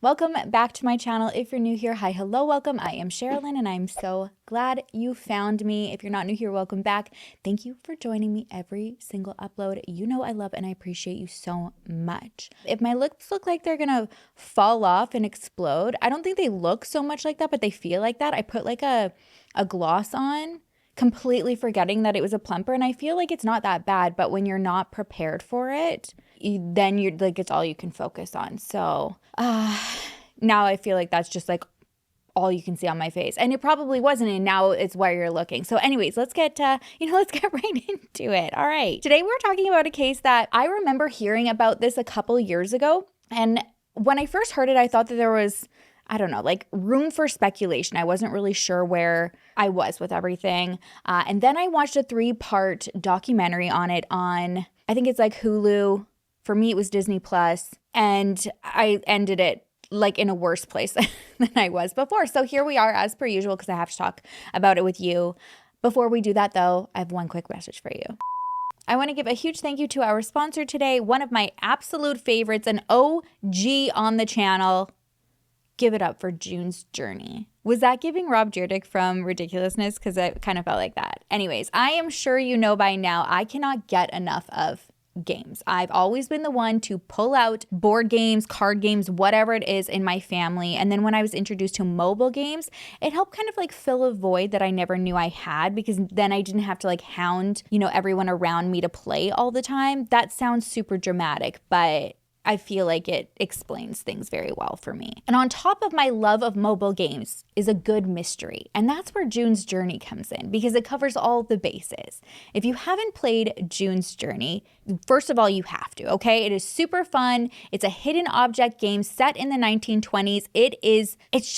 Welcome back to my channel. If you're new here, hi, hello, welcome. I am Sherrilyn and I'm so glad you found me. If you're not new here, welcome back. Thank you for joining me every single upload. You know I love and I appreciate you so much. If my lips look like they're gonna fall off and explode, I don't think they look so much like that, but they feel like that. I put like a gloss on, completely forgetting that it was a plumper, and I feel like it's not that bad, but when you're not prepared for it, then you're like, it's all you can focus on. So now I feel like that's just like all you can see on my face, and it probably wasn't, and now it's where you're looking. So anyways, let's get let's get right into it. All right, today we're talking about a case that I remember hearing about this a couple years ago, and when I first heard it, I thought that there was, I don't know, like room for speculation. I wasn't really sure where I was with everything. And then I watched a 3-part documentary on it on, I think it's like Hulu. For me, it was Disney Plus. And I ended it like in a worse place than I was before. So here we are as per usual, because I have to talk about it with you. Before we do that though, I have one quick message for you. I want to give a huge thank you to our sponsor today, one of my absolute favorites, an OG on the channel. Give it up for June's Journey. Was that giving Rob Dyrdek from Ridiculousness? Because it kind of felt like that. Anyways, I am sure you know by now, I cannot get enough of games. I've always been the one to pull out board games, card games, whatever it is in my family. And then when I was introduced to mobile games, it helped kind of like fill a void that I never knew I had, because then I didn't have to like hound, everyone around me to play all the time. That sounds super dramatic, but I feel like it explains things very well for me. And on top of my love of mobile games is a good mystery. And that's where June's Journey comes in, because it covers all the bases. If you haven't played June's Journey, first of all, you have to, okay? It is super fun. It's a hidden object game set in the 1920s. It's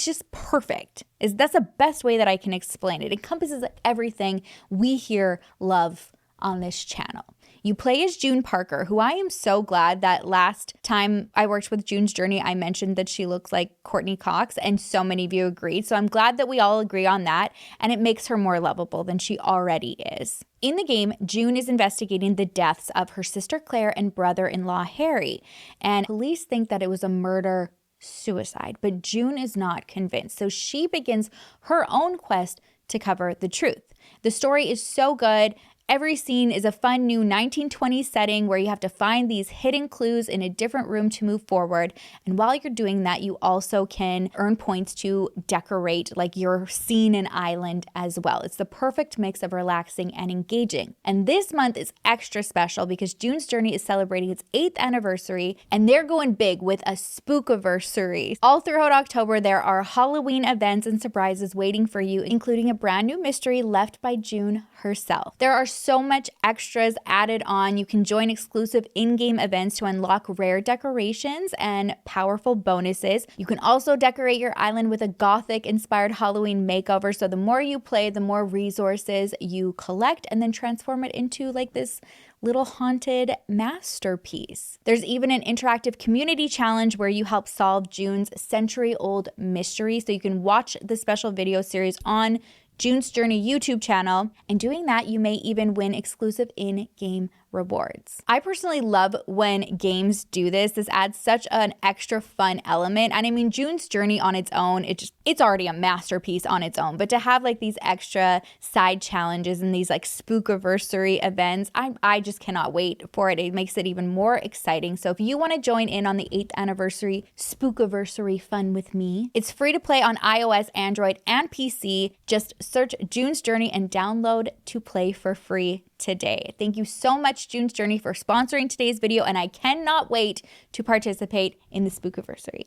just perfect. That's the best way that I can explain it. It encompasses everything we here love on this channel. You play as June Parker, who I am so glad that last time I worked with June's Journey, I mentioned that she looks like Courtney Cox, and so many of you agreed. So I'm glad that we all agree on that, and it makes her more lovable than she already is. In the game, June is investigating the deaths of her sister Claire and brother-in-law Harry, and police think that it was a murder-suicide, but June is not convinced. So she begins her own quest to cover the truth. The story is so good. Every scene is a fun new 1920s setting where you have to find these hidden clues in a different room to move forward. And while you're doing that, you also can earn points to decorate like your scene and island as well. It's the perfect mix of relaxing and engaging. And this month is extra special because June's Journey is celebrating its 8th anniversary, and they're going big with a spookiversary. All throughout October, there are Halloween events and surprises waiting for you, including a brand new mystery left by June herself. There are so much extras added on. You can join exclusive in-game events to unlock rare decorations and powerful bonuses. You can also decorate your island with a gothic-inspired Halloween makeover. So the more you play, the more resources you collect, and then transform it into like this little haunted masterpiece. There's even an interactive community challenge where you help solve June's century-old mystery. So you can watch the special video series on June's Journey YouTube channel, and doing that, you may even win exclusive in-game rewards. I personally love when games do this. This adds such an extra fun element. And I mean, June's Journey on its own, it's already a masterpiece on its own, but to have like these extra side challenges and these like spookiversary events, I just cannot wait for it. It makes it even more exciting. So if you want to join in on the 8th anniversary spookiversary fun with me, it's free to play on iOS, Android, and PC. Just search June's Journey and download to play for free today. Thank you so much, June's Journey, for sponsoring today's video, and I cannot wait to participate in the spookiversary.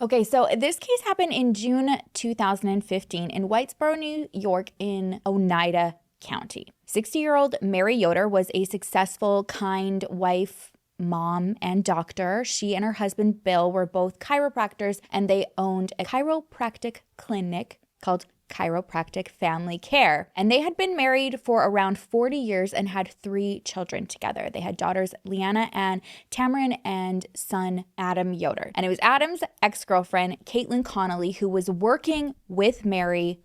Okay, so this case happened in June 2015 in Whitesboro, New York, in Oneida County. 60-year-old Mary Yoder was a successful, kind wife, mom, and doctor. She and her husband Bill were both chiropractors, and they owned a chiropractic clinic called Chiropractic Family Care. And they had been married for around 40 years and had 3 children together. They had daughters Leanna and Tamarin and son Adam Yoder. And it was Adam's ex-girlfriend, Caitlyn Connolly, who was working with Mary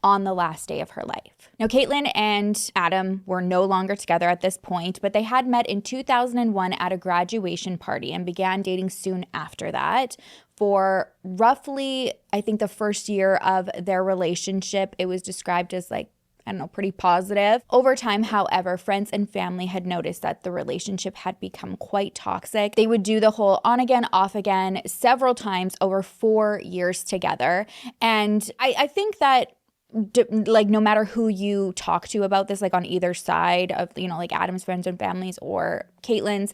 on the last day of her life. Now, Caitlyn and Adam were no longer together at this point, but they had met in 2001 at a graduation party and began dating soon after that. for roughly, I think, the first year of their relationship. It was described as like, I don't know, pretty positive. Over time, however, friends and family had noticed that the relationship had become quite toxic. They would do the whole on again, off again several times over 4 years together. And I think that like no matter who you talk to about this, like on either side of, you know, like Adam's friends and families or Caitlyn's,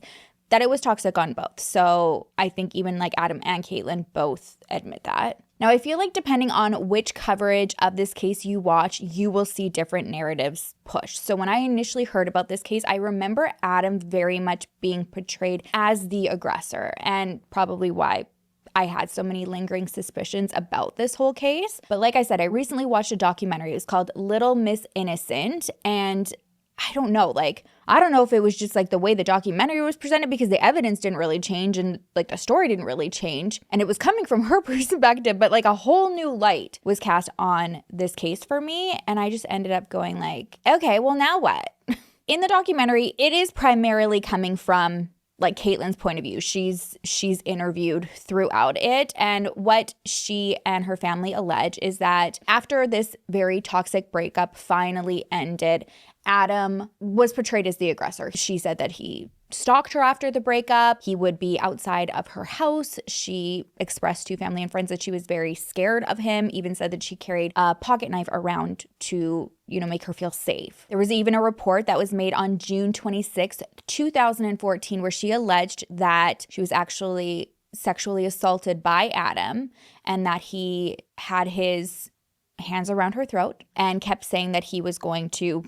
that it was toxic on both. So I think even like Adam and Caitlyn both admit that. Now, I feel like depending on which coverage of this case you watch, you will see different narratives pushed. So when I initially heard about this case, I remember Adam very much being portrayed as the aggressor, and probably why I had so many lingering suspicions about this whole case. But like I said, I recently watched a documentary. It was called Little Miss Innocent, and I don't know if it was just like the way the documentary was presented, because the evidence didn't really change and like the story didn't really change, and it was coming from her perspective, but like a whole new light was cast on this case for me, and I just ended up going like, okay, well now what? In the documentary, it is primarily coming from like Caitlyn's point of view. She's interviewed throughout it, and what she and her family allege is that after this very toxic breakup finally ended, Adam was portrayed as the aggressor. She said that he stalked her after the breakup. He would be outside of her house. She expressed to family and friends that she was very scared of him, even said that she carried a pocket knife around to, you know, make her feel safe. There was even a report that was made on June 26, 2014, where she alleged that she was actually sexually assaulted by Adam and that he had his hands around her throat and kept saying that he was going to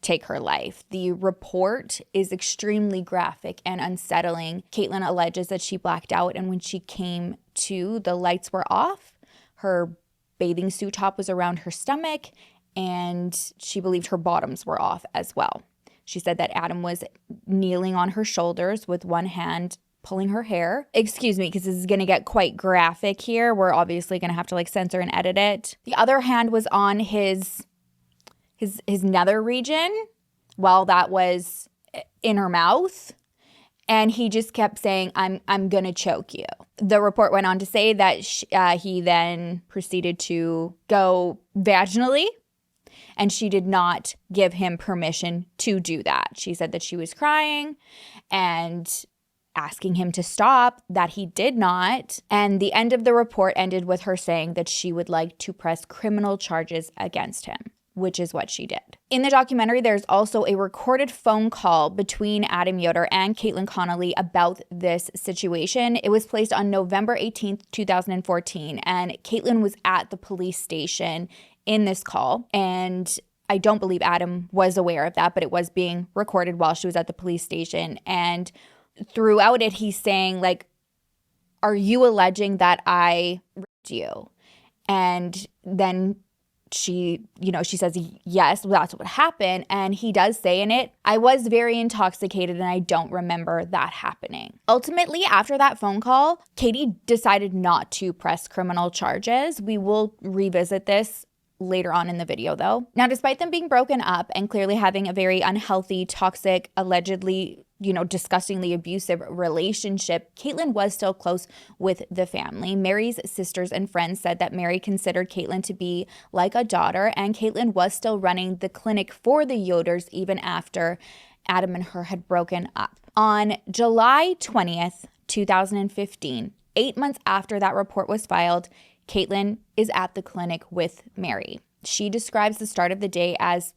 take her life. The report is extremely graphic and unsettling. Caitlyn alleges that she blacked out, and when she came to, the lights were off. Her bathing suit top was around her stomach, and she believed her bottoms were off as well. She said that Adam was kneeling on her shoulders with one hand pulling her hair. Excuse me, because this is going to get quite graphic here. We're obviously going to have to like censor and edit it. The other hand was on his nether region while that was in her mouth, and he just kept saying, I'm gonna choke you. The report went on to say that he then proceeded to go vaginally, and she did not give him permission to do that. She said that she was crying and asking him to stop, that he did not, and the end of the report ended with her saying that she would like to press criminal charges against him, which is what she did. In the documentary, there's also a recorded phone call between Adam Yoder and Caitlyn Connolly about this situation. It was placed on November 18th, 2014, and Caitlyn was at the police station in this call, and I don't believe Adam was aware of that, but it was being recorded while she was at the police station. And throughout it, he's saying like, are you alleging that I raped you? And then she says, yes, that's what happened. And he does say in it, I was very intoxicated and I don't remember that happening. Ultimately, after that phone call, Katie decided not to press criminal charges. We will revisit this later on in the video though. Now, despite them being broken up and clearly having a very unhealthy, toxic, allegedly, disgustingly abusive relationship, Caitlyn was still close with the family. Mary's sisters and friends said that Mary considered Caitlyn to be like a daughter, and Caitlyn was still running the clinic for the Yoders even after Adam and her had broken up. On July 20th, 2015, 8 months after that report was filed, Caitlyn is at the clinic with Mary. She describes the start of the day as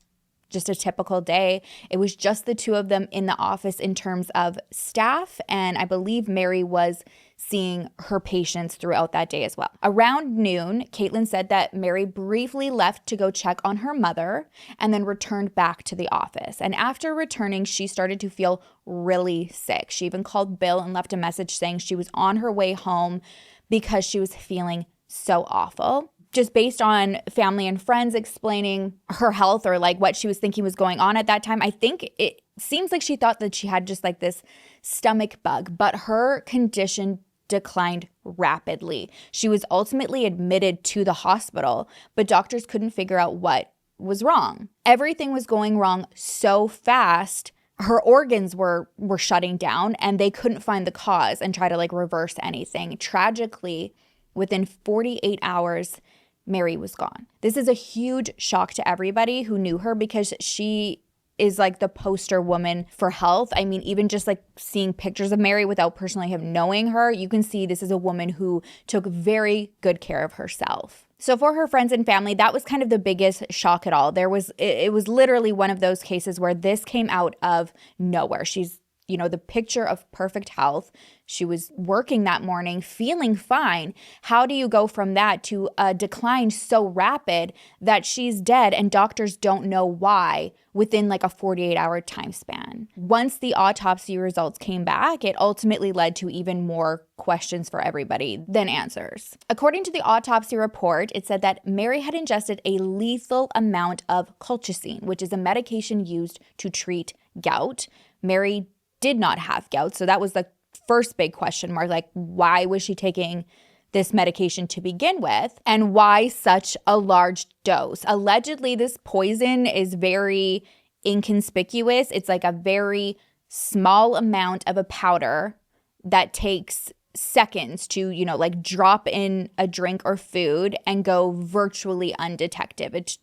just a typical day. It was just the two of them in the office in terms of staff, and I believe Mary was seeing her patients throughout that day as well. Around noon, Caitlyn said that Mary briefly left to go check on her mother and then returned back to the office. And after returning, she started to feel really sick. She even called Bill and left a message saying she was on her way home because she was feeling so awful. Just based on family and friends explaining her health or like what she was thinking was going on at that time, I think it seems like she thought that she had just like this stomach bug, but her condition declined rapidly. She was ultimately admitted to the hospital, but doctors couldn't figure out what was wrong. Everything was going wrong so fast her organs were shutting down and they couldn't find the cause and try to like reverse anything. Tragically, within 48 hours, Mary was gone. This is a huge shock to everybody who knew her because she is like the poster woman for health. I mean, even just like seeing pictures of Mary without personally knowing her, you can see this is a woman who took very good care of herself. So for her friends and family, that was kind of the biggest shock at all. It was literally one of those cases where this came out of nowhere. She's, the picture of perfect health. She was working that morning, feeling fine. How do you go from that to a decline so rapid that she's dead and doctors don't know why within like a 48-hour time span? Once the autopsy results came back, it ultimately led to even more questions for everybody than answers. According to the autopsy report, it said that Mary had ingested a lethal amount of colchicine, which is a medication used to treat gout. Mary did not have gout, so that was the first big question mark, like why was she taking this medication to begin with, and why such a large dose? Allegedly, this poison is very inconspicuous. It's like a very small amount of a powder that takes seconds to, like drop in a drink or food and go virtually undetected. It's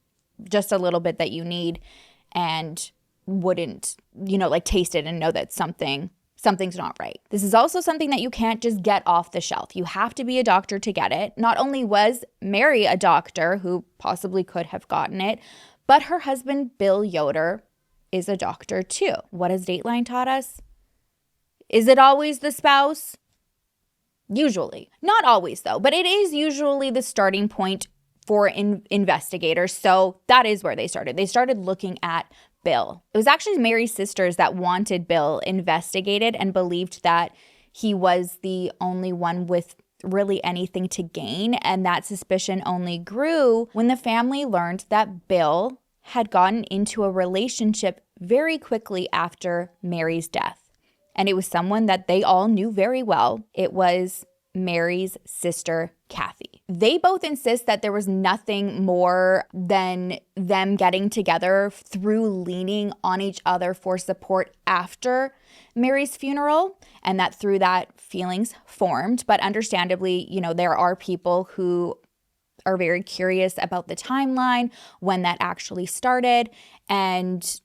just a little bit that you need and wouldn't, like taste it and know that something's not right. This is also something that you can't just get off the shelf. You have to be a doctor to get it. Not only was Mary a doctor who possibly could have gotten it, but her husband, Bill Yoder, is a doctor too. What has Dateline taught us? Is it always the spouse? Usually. Not always though, but it is usually the starting point for investigators. So that is where they started. They started looking at Bill. It was actually Mary's sisters that wanted Bill investigated and believed that he was the only one with really anything to gain. And that suspicion only grew when the family learned that Bill had gotten into a relationship very quickly after Mary's death. And it was someone that they all knew very well. It was Mary's sister, Kathy. They both insist that there was nothing more than them getting together through leaning on each other for support after Mary's funeral, and that through that feelings formed. But understandably, there are people who are very curious about the timeline, when that actually started, and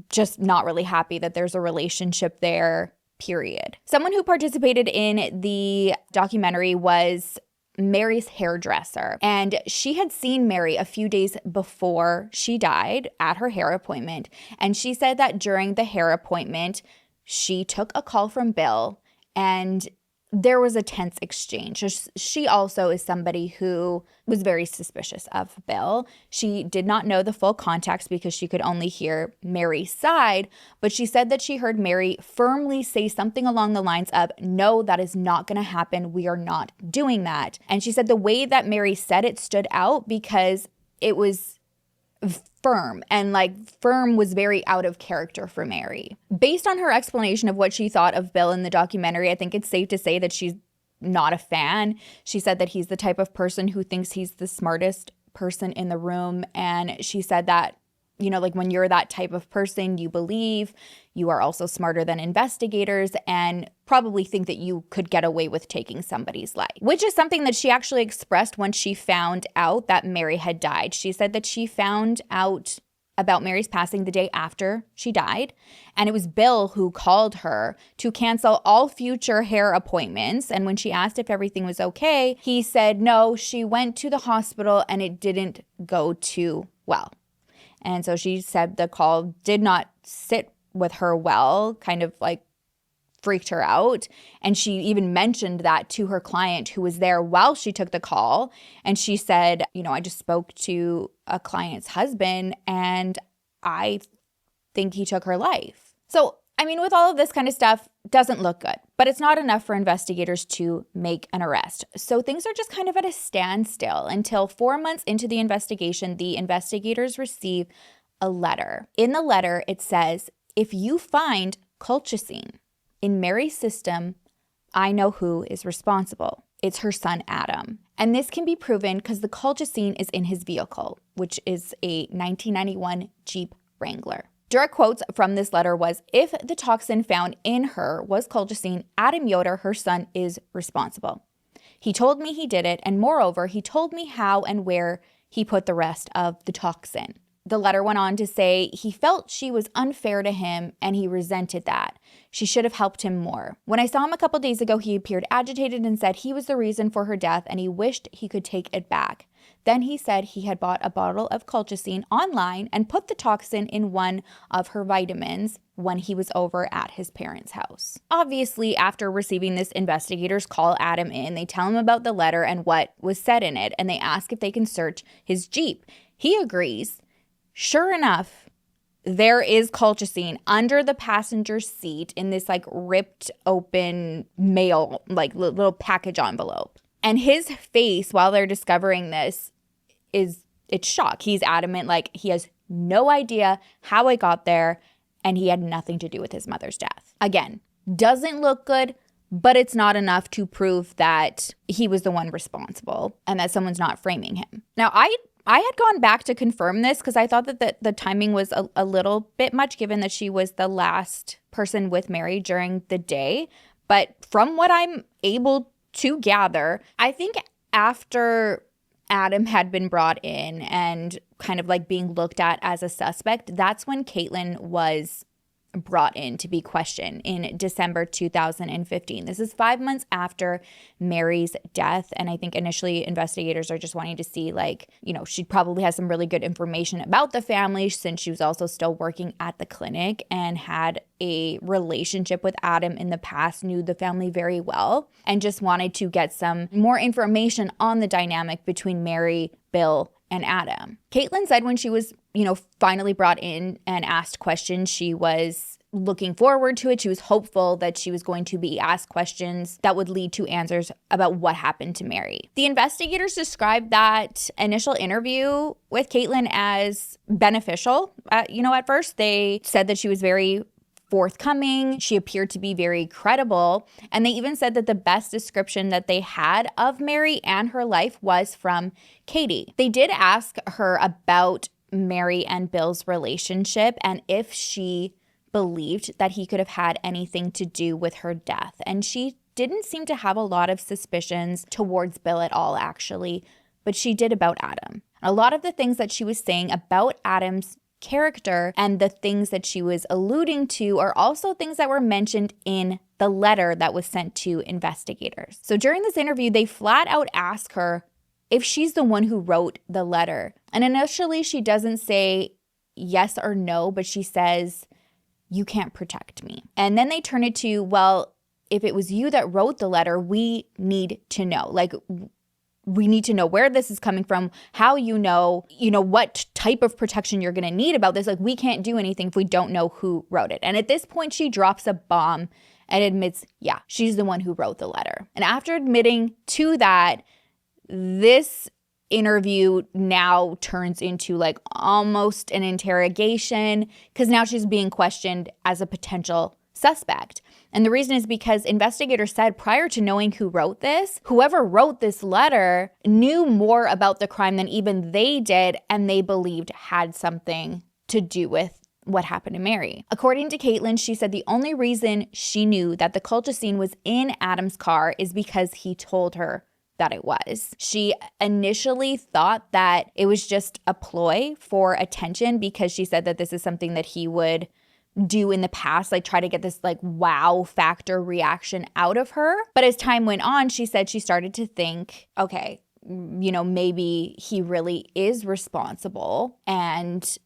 just not really happy that there's a relationship there, period. Someone who participated in the documentary was Mary's hairdresser, and she had seen Mary a few days before she died at her hair appointment, and she said that during the hair appointment, she took a call from Bill, and there was a tense exchange. She also is somebody who was very suspicious of Bill. She did not know the full context because she could only hear Mary's side, but she said that she heard Mary firmly say something along the lines of, "No, that is not going to happen. We are not doing that." And she said the way that Mary said it stood out because it was firm, and firm was very out of character for Mary. Based on her explanation of what she thought of Bill in the documentary, I think it's safe to say that she's not a fan. She said that he's the type of person who thinks he's the smartest person in the room. And she said that, when you're that type of person, you believe you are also smarter than investigators and probably think that you could get away with taking somebody's life, which is something that she actually expressed when she found out that Mary had died. She said that she found out about Mary's passing the day after she died, and it was Bill who called her to cancel all future hair appointments. And when she asked if everything was okay, he said no, she went to the hospital and it didn't go too well. And so she said the call did not sit with her well, kind of freaked her out. And she even mentioned that to her client who was there while she took the call. And she said, I just spoke to a client's husband and I think he took her life. So, with all of this kind of stuff, doesn't look good, but it's not enough for investigators to make an arrest. So things are just kind of at a standstill until 4 months into the investigation, the investigators receive a letter. In the letter, it says, "If you find colchicine in Mary's system, I know who is responsible. It's her son, Adam." And this can be proven because the colchicine is in his vehicle, which is a 1991 Jeep Wrangler. Direct quotes from this letter was, "If the toxin found in her was colchicine, Adam Yoder, her son, is responsible. He told me he did it, and moreover, he told me how and where he put the rest of the toxin." The letter went on to say he felt she was unfair to him and he resented that. She should have helped him more. "When I saw him a couple days ago, he appeared agitated and said he was the reason for her death and he wished he could take it back. Then he said he had bought a bottle of colchicine online and put the toxin in one of her vitamins when he was over at his parents' house." Obviously, after receiving this, investigators call Adam in. They tell him about the letter and what was said in it, and they ask if they can search his Jeep. He agrees. Sure enough, there is colchicine under the passenger seat in this like ripped open mail, like little package envelope. And his face while they're discovering this it's shock. He's adamant, like he has no idea how it got there and he had nothing to do with his mother's death. Again, doesn't look good, but it's not enough to prove that he was the one responsible and that someone's not framing him. Now, I had gone back to confirm this because I thought that the timing was a little bit much given that she was the last person with Mary during the day. But from what I'm able to gather, I think after Adam had been brought in and kind of like being looked at as a suspect, that's when Caitlyn was brought in to be questioned in December 2015. This is 5 months after Mary's death. And I think initially investigators are just wanting to see, like, you know, she probably has some really good information about the family since she was also still working at the clinic and had a relationship with Adam in the past, knew the family very well, and just wanted to get some more information on the dynamic between Mary, Bill, and Adam. Caitlyn said when she was, finally brought in and asked questions, she was looking forward to it. She was hopeful that she was going to be asked questions that would lead to answers about what happened to Mary. The investigators described that initial interview with Caitlyn as beneficial. At first they said that she was very forthcoming. She appeared to be very credible. And they even said that the best description that they had of Mary and her life was from Katie. They did ask her about Mary and Bill's relationship and if she believed that he could have had anything to do with her death. And she didn't seem to have a lot of suspicions towards Bill at all, actually, but she did about Adam. A lot of the things that she was saying about Adam's character and the things that she was alluding to are also things that were mentioned in the letter that was sent to investigators. So during this interview, they flat out ask her if she's the one who wrote the letter. And initially she doesn't say yes or no, but she says, "You can't protect me." And then they turn it to, well, if it was you that wrote the letter, we need to know. Like, we need to know where this is coming from, how what type of protection you're going to need about this. Like, we can't do anything if we don't know who wrote it. And at this point, she drops a bomb and admits, yeah, she's the one who wrote the letter. And after admitting to that, this interview now turns into like almost an interrogation because now she's being questioned as a potential suspect. And the reason is because investigators said prior to knowing who wrote this, whoever wrote this letter knew more about the crime than even they did, and they believed had something to do with what happened to Mary. According to Caitlyn, she said the only reason she knew that the colchicine was in Adam's car is because he told her that it was. She initially thought that it was just a ploy for attention because she said that this is something that he would do in the past, like try to get this like wow factor reaction out of her. But as time went on, she said she started to think, okay, maybe he really is responsible, and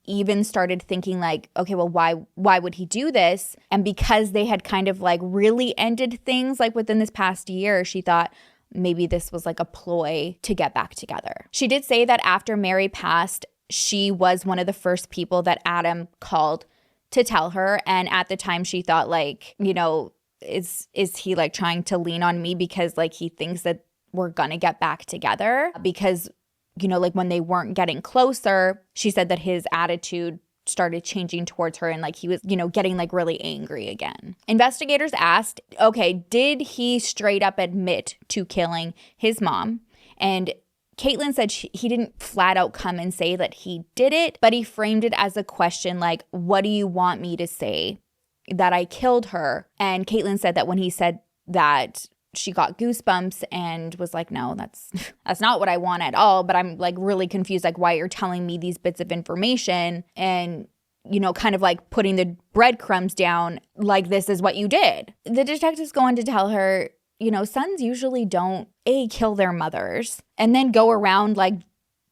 even started thinking like, okay, well, why would he do this? And because they had kind of like really ended things like within this past year, she thought maybe this was like a ploy to get back together. She did say that after Mary passed, she was one of the first people that Adam called to tell her. And at the time she thought like, is he like trying to lean on me because like he thinks that we're gonna get back together? Because, like when they weren't getting closer, she said that his attitude started changing towards her and like he was, getting like really angry again. Investigators asked, okay, did he straight up admit to killing his mom? And Caitlyn said he didn't flat out come and say that he did it, but he framed it as a question like, what do you want me to say? That I killed her. And Caitlyn said that when he said that, she got goosebumps and was like, no, that's not what I want at all. But I'm like really confused, like why you're telling me these bits of information and, you know, kind of like putting the breadcrumbs down like this is what you did. The detectives go on to tell her, you know, sons usually don't kill their mothers and then go around like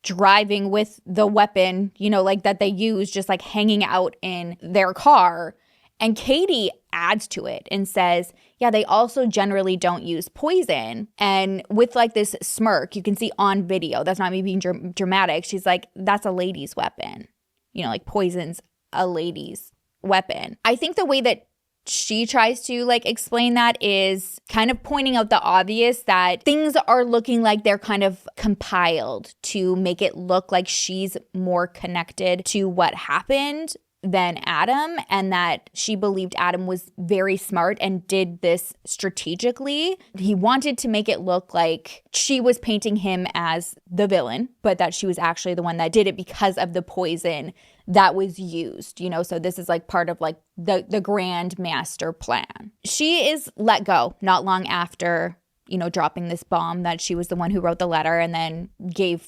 driving with the weapon, you know, like that they use just like hanging out in their car. And Katie adds to it and says, yeah, they also generally don't use poison. And with like this smirk, you can see on video, that's not me being dramatic. She's like, that's a lady's weapon. You know, like poison's a lady's weapon. I think the way that she tries to like explain that is kind of pointing out the obvious that things are looking like they're kind of compiled to make it look like she's more connected to what happened than Adam, and that she believed Adam was very smart and did this strategically. He wanted to make it look like she was painting him as the villain, but that she was actually the one that did it because of the poison that was used, you know, so this is like part of like the grand master plan. She is let go not long after, you know, dropping this bomb that she was the one who wrote the letter, and then gave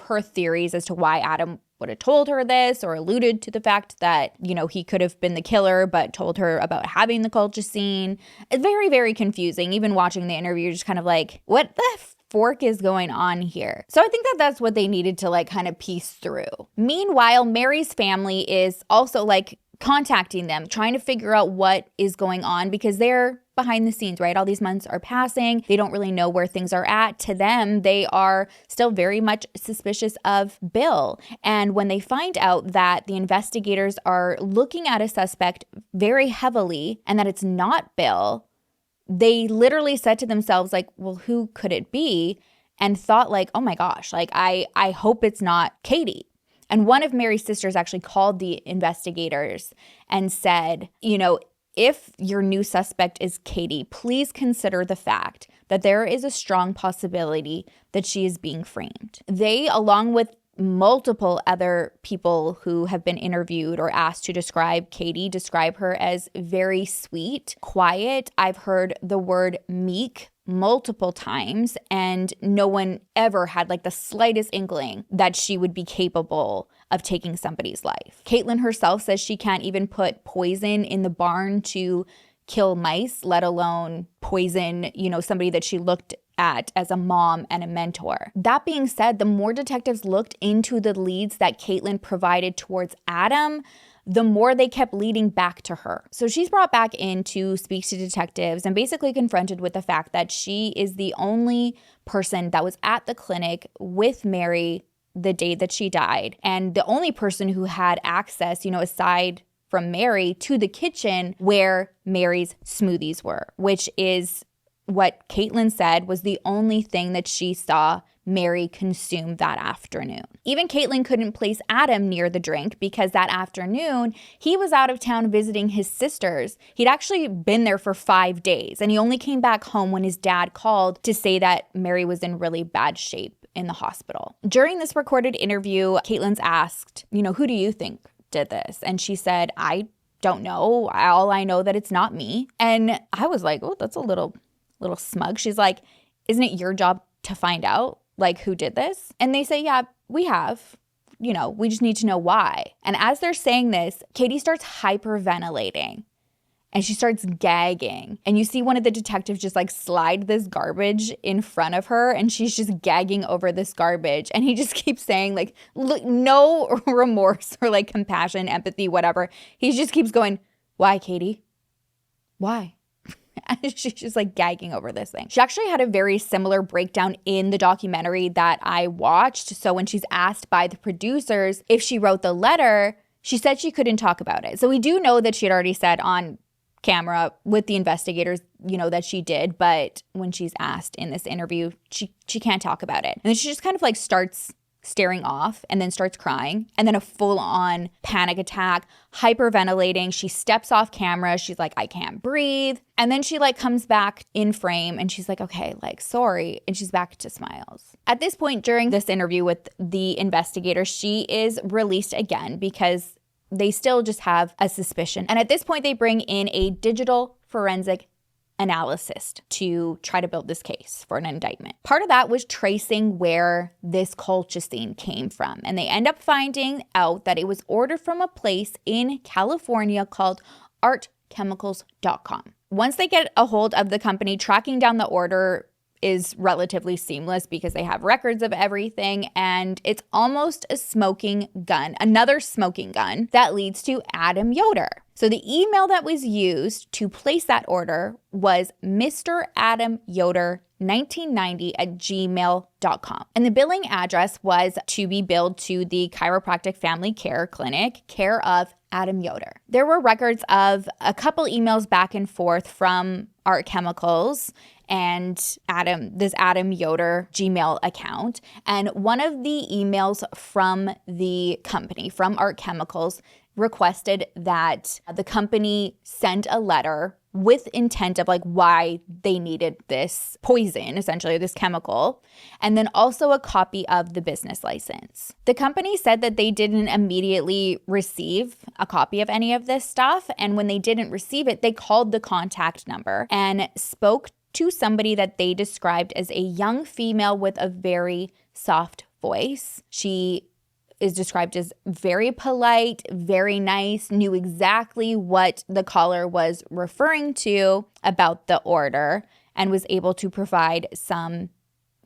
her theories as to why Adam would have told her this or alluded to the fact that, you know, he could have been the killer, but told her about having the colchicine. It's very, very confusing. Even watching the interview, just kind of like, what the fork is going on here? So I think that that's what they needed to like kind of piece through. Meanwhile, Mary's family is also like contacting them, trying to figure out what is going on because they're behind the scenes, right? All these months are passing. They don't really know where things are at. To them, they are still very much suspicious of Bill. And when they find out that the investigators are looking at a suspect very heavily and that it's not Bill, they literally said to themselves, like, well, who could it be? And thought like, oh my gosh, like I hope it's not Katie. And one of Mary's sisters actually called the investigators and said, you know, if your new suspect is Katie, please consider the fact that there is a strong possibility that she is being framed. They, along with multiple other people who have been interviewed or asked to describe Katie, describe her as very sweet, quiet. I've heard the word meek multiple times, and no one ever had like the slightest inkling that she would be capable of taking somebody's life. Caitlyn herself says she can't even put poison in the barn to kill mice, let alone poison, you know, somebody that she looked at as a mom and a mentor. That being said, the more detectives looked into the leads that Caitlyn provided towards Adam, the more they kept leading back to her. So she's brought back in to speak to detectives and basically confronted with the fact that she is the only person that was at the clinic with Mary the day that she died, and the only person who had access, you know, aside from Mary, to the kitchen where Mary's smoothies were, which is what Caitlyn said was the only thing that she saw Mary consume that afternoon. Even Caitlyn couldn't place Adam near the drink because that afternoon he was out of town visiting his sisters. He'd actually been there for 5 days, and he only came back home when his dad called to say that Mary was in really bad shape in the hospital. During this recorded interview, Caitlyn's asked, you know, who do you think did this? And she said, I don't know. All I know that it's not me. And I was like, oh, that's a little smug. She's like, isn't it your job to find out like who did this? And they say, yeah, we have. You know, we just need to know why. And as they're saying this, Katie starts hyperventilating. And she starts gagging. And you see one of the detectives just like slide this garbage in front of her. And she's just gagging over this garbage. And he just keeps saying like, look, no remorse or like compassion, empathy, whatever. He just keeps going, why, Katie? Why? And she's just like gagging over this thing. She actually had a very similar breakdown in the documentary that I watched. So when she's asked by the producers if she wrote the letter, she said she couldn't talk about it. So we do know that she had already said on camera with the investigators, you know, that she did. But when she's asked in this interview, she can't talk about it. And then she just kind of like starts staring off and then starts crying, and then a full-on panic attack, hyperventilating. She steps off camera. She's like, I can't breathe. And then she like comes back in frame and she's like, okay, like, sorry. And she's back to smiles. At this point during this interview with the investigator, she is released again because they still just have a suspicion. And at this point, they bring in a digital forensic analysis to try to build this case for an indictment. Part of that was tracing where this colchicine came from. And they end up finding out that it was ordered from a place in California called artchemicals.com. Once they get a hold of the company, tracking down the order is relatively seamless because they have records of everything, and it's almost a smoking gun, another smoking gun that leads to Adam Yoder. So the email that was used to place that order was Mr. Adam Yoder 1990 at gmail.com. And the billing address was to be billed to the Chiropractic Family Care Clinic, care of Adam Yoder. There were records of a couple emails back and forth from Art Chemicals and this Adam Yoder Gmail account. And one of the emails from the company, from Art Chemicals, requested that the company send a letter with intent of like why they needed this poison, essentially this chemical, and then also a copy of the business license. The company said that they didn't immediately receive a copy of any of this stuff, and when they didn't receive it, they called the contact number and spoke to somebody that they described as a young female with a very soft voice. She is described as very polite, very nice, knew exactly what the caller was referring to about the order, and was able to provide some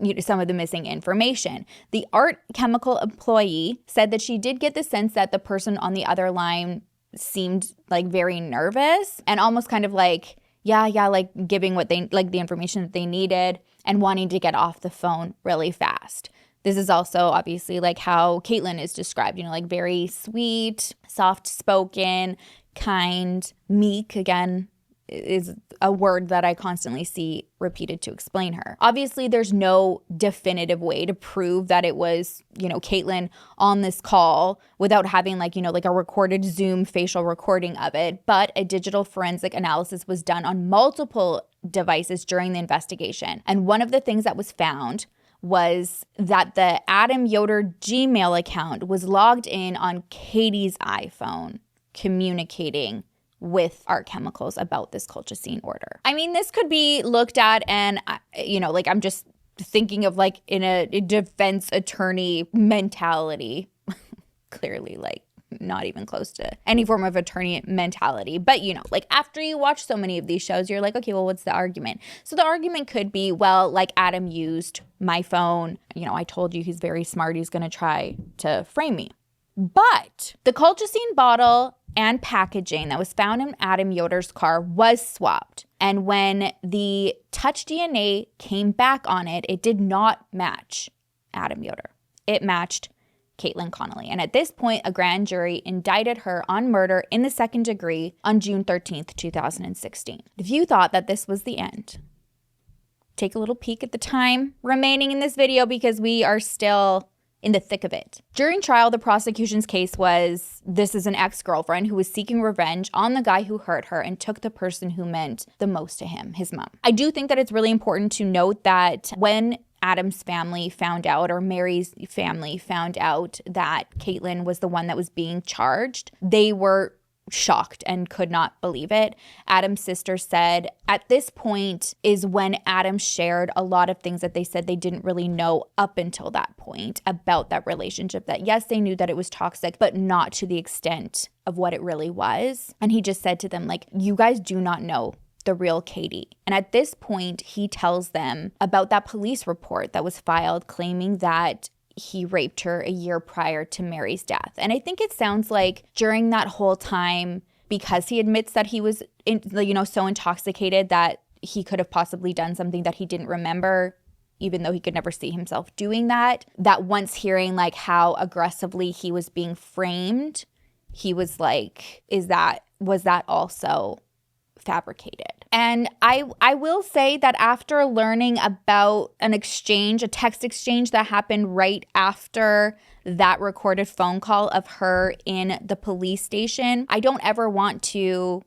of the missing information. The Art Chemical employee said that she did get the sense that the person on the other line seemed like very nervous and almost kind of like, like giving what they, like the information that they needed and wanting to get off the phone really fast. This is also obviously like how Caitlyn is described, like very sweet, soft-spoken, kind, meek, again, is a word that I constantly see repeated to explain her. Obviously, there's no definitive way to prove that it was, Caitlyn on this call without having like a recorded Zoom facial recording of it. But a digital forensic analysis was done on multiple devices during the investigation. And one of the things that was found was that the Adam Yoder Gmail account was logged in on Katie's iPhone, communicating with Art Chemicals about this colchicine order. I mean, this could be looked at and, I'm just thinking of like in a defense attorney mentality, clearly like not even close to any form of attorney mentality. But, after you watch so many of these shows, you're like, okay, well, what's the argument? So the argument could be, well, like Adam used my phone. I told you he's very smart. He's going to try to frame me. But the colchicine bottle and packaging that was found in Adam Yoder's car was swapped. And when the touch DNA came back on it, it did not match Adam Yoder. It matched Caitlyn Connolly. And at this point, a grand jury indicted her on murder in the second degree on June 13th, 2016. If you thought that this was the end, take a little peek at the time remaining in this video because we are still in the thick of it. During trial, the prosecution's case was this is an ex-girlfriend who was seeking revenge on the guy who hurt her and took the person who meant the most to him, his mom. I do think that it's really important to note that when Adam's family found out, or Mary's family found out that Caitlyn was the one that was being charged, they were shocked and could not believe it. Adam's sister said at this point is when Adam shared a lot of things that they said they didn't really know up until that point about that relationship, that yes, they knew that it was toxic, but not to the extent of what it really was. And he just said to them, like, you guys do not know the real Katie. And at this point, he tells them about that police report that was filed claiming that he raped her a year prior to Mary's death. And I think it sounds like during that whole time, because he admits that he was so intoxicated that he could have possibly done something that he didn't remember, even though he could never see himself doing that once hearing like how aggressively he was being framed, he was like, was that also fabricated? And I will say that after learning about a text exchange that happened right after that recorded phone call of her in the police station, I don't ever want to,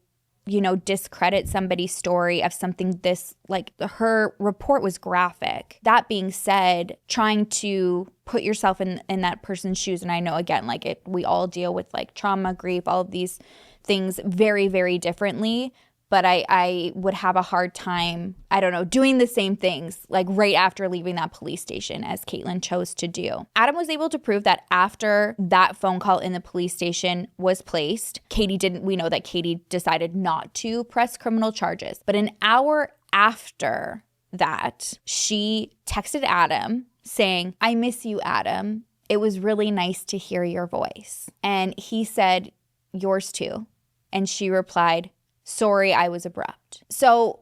discredit somebody's story of something this, like, her report was graphic. That being said, trying to put yourself in that person's shoes, and I know, again, like, we all deal with, like, trauma, grief, all of these things very, very differently. But I would have a hard time, I don't know, doing the same things like right after leaving that police station as Caitlyn chose to do. Adam was able to prove that after that phone call in the police station was placed, we know that Katie decided not to press criminal charges. But an hour after that, she texted Adam saying, "I miss you, Adam. It was really nice to hear your voice." And he said, "Yours too." And she replied, "Sorry, I was abrupt." So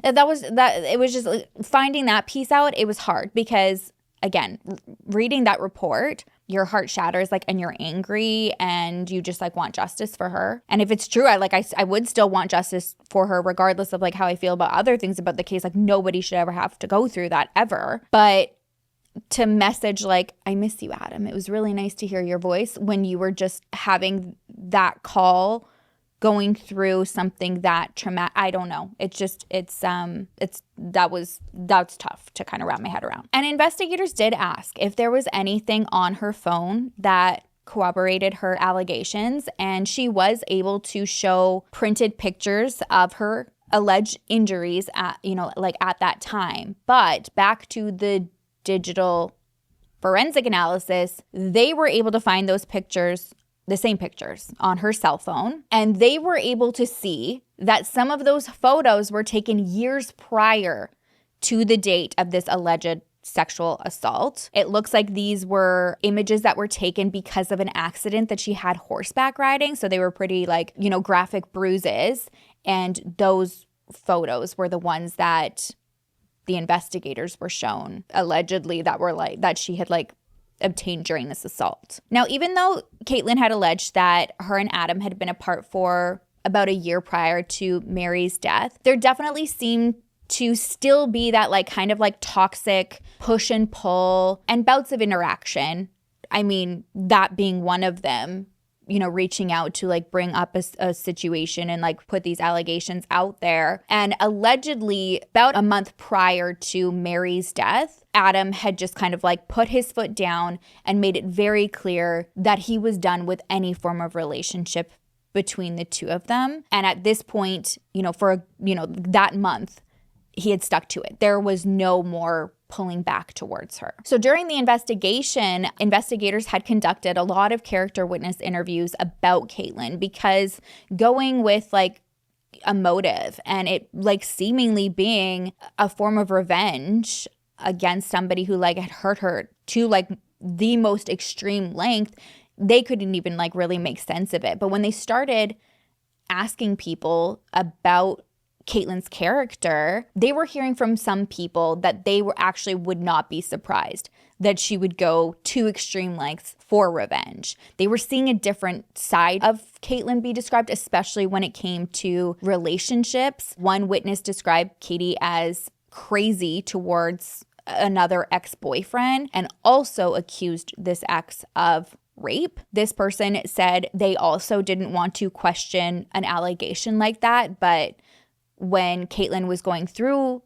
it was just finding that piece out. It was hard because, again, reading that report, your heart shatters, like, and you're angry and you just, like, want justice for her. And if it's true, I would still want justice for her regardless of, like, how I feel about other things about the case. Like, nobody should ever have to go through that ever. But to message, like, "I miss you, Adam. It was really nice to hear your voice," when you were just having that call, going through something that traumatic, I don't know. That's tough to kind of wrap my head around. And investigators did ask if there was anything on her phone that corroborated her allegations, and she was able to show printed pictures of her alleged injuries at that time. But back to the digital forensic analysis, they were able to find those pictures, the same pictures, on her cell phone. And they were able to see that some of those photos were taken years prior to the date of this alleged sexual assault. It looks like these were images that were taken because of an accident that she had horseback riding. So they were pretty, graphic bruises. And those photos were the ones that the investigators were shown, allegedly, that she had obtained during this assault. Now, even though Caitlyn had alleged that her and Adam had been apart for about a year prior to Mary's death, there definitely seemed to still be that toxic push and pull and bouts of interaction. I mean, that being one of them, reaching out to bring up a situation and put these allegations out there. And allegedly, about a month prior to Mary's death, Adam had just put his foot down and made it very clear that he was done with any form of relationship between the two of them. And at this point, for that month, he had stuck to it. There was no more pulling back towards her. So during the investigation, investigators had conducted a lot of character witness interviews about Caitlyn, because going with a motive and it seemingly being a form of revenge against somebody who had hurt her to the most extreme length, they couldn't even really make sense of it. But when they started asking people about Caitlyn's character, they were hearing from some people that they would not be surprised that she would go to extreme lengths for revenge. They were seeing a different side of Caitlyn be described, especially when it came to relationships. One witness described Katie as crazy towards another ex-boyfriend and also accused this ex of rape. This person said they also didn't want to question an allegation like that, but when Caitlyn was going through,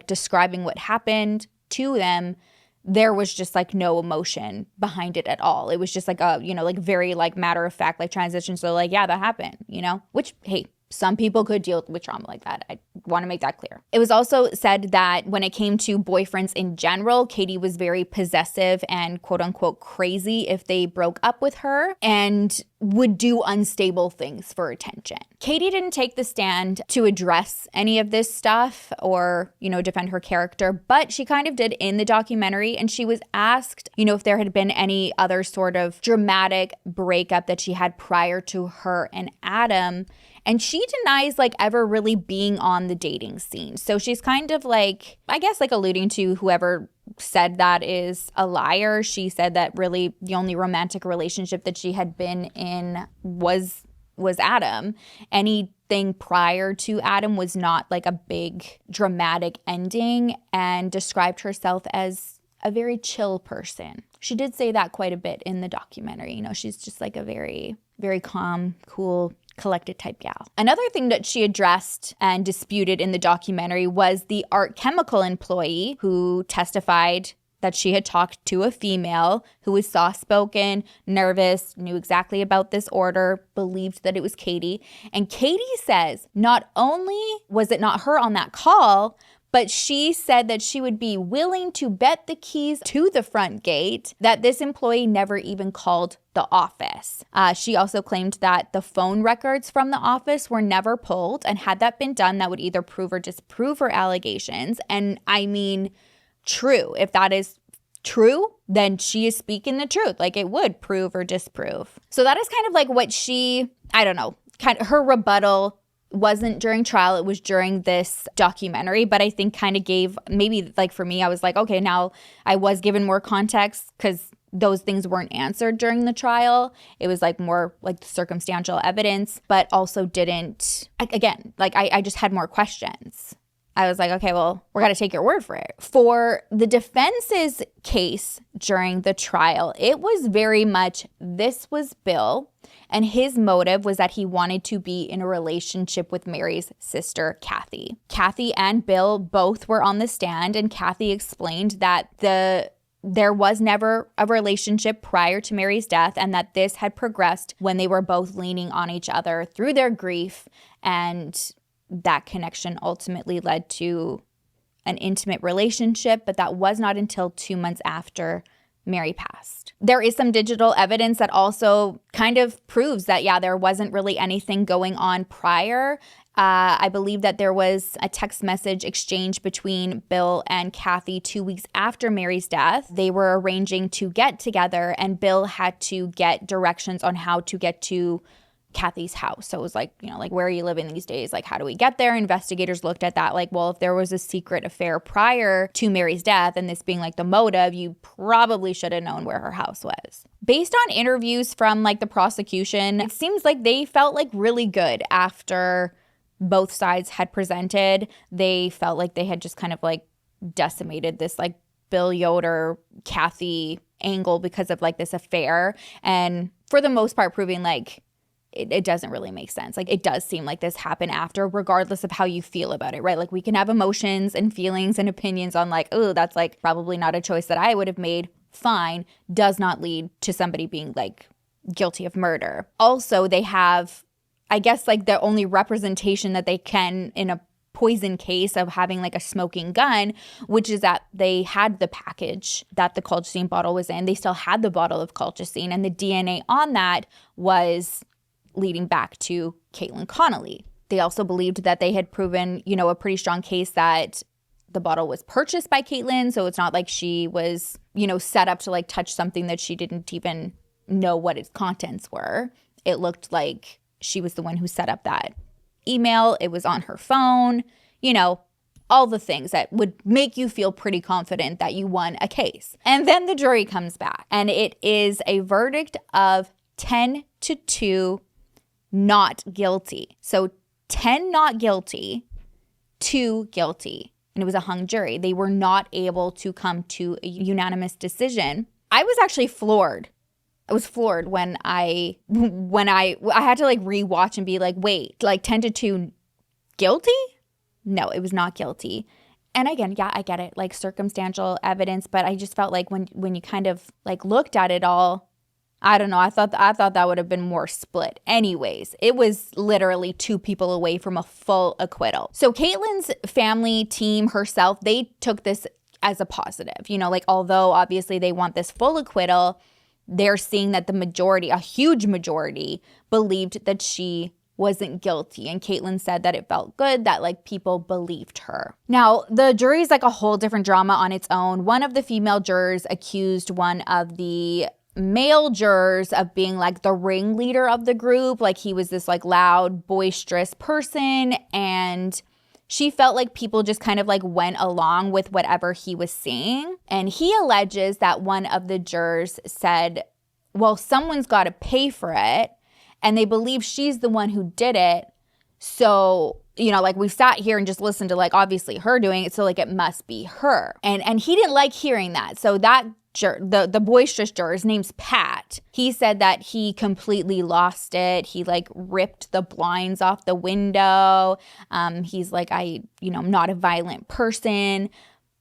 describing what happened to them, there was just no emotion behind it at all. It was just very matter of fact, transition. So yeah, that happened, which, hey, some people could deal with trauma like that. I want to make that clear. It was also said that when it came to boyfriends in general, Katie was very possessive and quote unquote crazy if they broke up with her and would do unstable things for attention. Katie didn't take the stand to address any of this stuff or, defend her character, but she kind of did in the documentary. And she was asked, if there had been any other sort of dramatic breakup that she had prior to her and Adam. And she denies ever really being on the dating scene. So she's kind of alluding to whoever said that is a liar. She said that really the only romantic relationship that she had been in was was Adam. Anything prior to Adam was not like a big dramatic ending, and described herself as a very chill person. She did say that quite a bit in the documentary. You know, she's just like a very, very calm, cool, collected type gal. Another thing that she addressed and disputed in the documentary was the art chemical employee who testified that she had talked to a female who was soft-spoken, nervous, knew exactly about this order, believed that it was Katie. And Katie says not only was it not her on that call, but she said that she would be willing to bet the keys to the front gate that this employee never even called the office. She also claimed that the phone records from the office were never pulled, and had that been done, that would either prove or disprove her allegations. And I mean, true. If that is true, then she is speaking the truth. Like, it would prove or disprove. So that is kind of like what she, I don't know, kind of her rebuttal. Wasn't during trial, it was during this documentary, but I think kind of gave, maybe like for me, I was like, okay, now I was given more context because those things weren't answered during the trial. It was like more like circumstantial evidence, but also didn't, again, like I just had more questions. I was like, okay, well, we're going to take your word for it. For the defense's case during the trial, it was very much, this was Bill, and his motive was that he wanted to be in a relationship with Mary's sister, Kathy. Kathy and Bill both were on the stand, and Kathy explained that there was never a relationship prior to Mary's death, and that this had progressed when they were both leaning on each other through their grief, and that connection ultimately led to an intimate relationship, but that was not until 2 months after Mary passed. There is some digital evidence that also kind of proves that, yeah, there wasn't really anything going on prior. I believe that there was a text message exchange between Bill and Kathy 2 weeks after Mary's death. They were arranging to get together, and Bill had to get directions on how to get to Kathy's house. So it was like, you know, like, where are you living these days? Like, how do we get there? Investigators looked at that like, well, if there was a secret affair prior to Mary's death, and this being like the motive, you probably should have known where her house was. Based on interviews from like the prosecution, it seems like they felt like really good after both sides had presented. They felt like they had just kind of like decimated this like Bill Yoder, Kathy angle because of like this affair. And for the most part, proving like, it doesn't really make sense. Like, it does seem like this happened after, regardless of how you feel about it, right? Like, we can have emotions and feelings and opinions on like, oh, that's like probably not a choice that I would have made. Fine. Does not lead to somebody being like guilty of murder. Also, they have, I guess, like the only representation that they can in a poison case of having like a smoking gun, which is that they had the package that the colchicine bottle was in. They still had the bottle of colchicine, and the DNA on that was leading back to Caitlyn Connolly. They also believed that they had proven, you know, a pretty strong case that the bottle was purchased by Caitlyn. So it's not like she was, you know, set up to like touch something that she didn't even know what its contents were. It looked like she was the one who set up that email. It was on her phone, you know, all the things that would make you feel pretty confident that you won a case. And then the jury comes back, and it is a verdict of 10-2 not guilty. So 10 not guilty, 2 guilty. And it was a hung jury. They were not able to come to a unanimous decision. I was actually floored. I was floored when I had to like rewatch and be like, wait, like 10-2 guilty? No, it was not guilty. And again, yeah, I get it, like circumstantial evidence, but I just felt like when you kind of like looked at it all, I don't know. I thought that would have been more split. Anyways, it was literally 2 people away from a full acquittal. So Caitlyn's family team herself, they took this as a positive. You know, like, although obviously they want this full acquittal, they're seeing that the majority, a huge majority, believed that she wasn't guilty. And Caitlyn said that it felt good that like people believed her. Now, the jury is like a whole different drama on its own. One of the female jurors accused one of the male jurors of being like the ringleader of the group. Like, he was this like loud, boisterous person, and she felt like people just kind of like went along with whatever he was saying. And he alleges that one of the jurors said, well, someone's got to pay for it. and they believe she's the one who did it. So, like we sat here and just listened to like obviously her doing it. So like it must be her. And he didn't like hearing that. So that the boisterous juror, his name's Pat. He said that he completely lost it. He like ripped the blinds off the window. He's like, I'm not a violent person,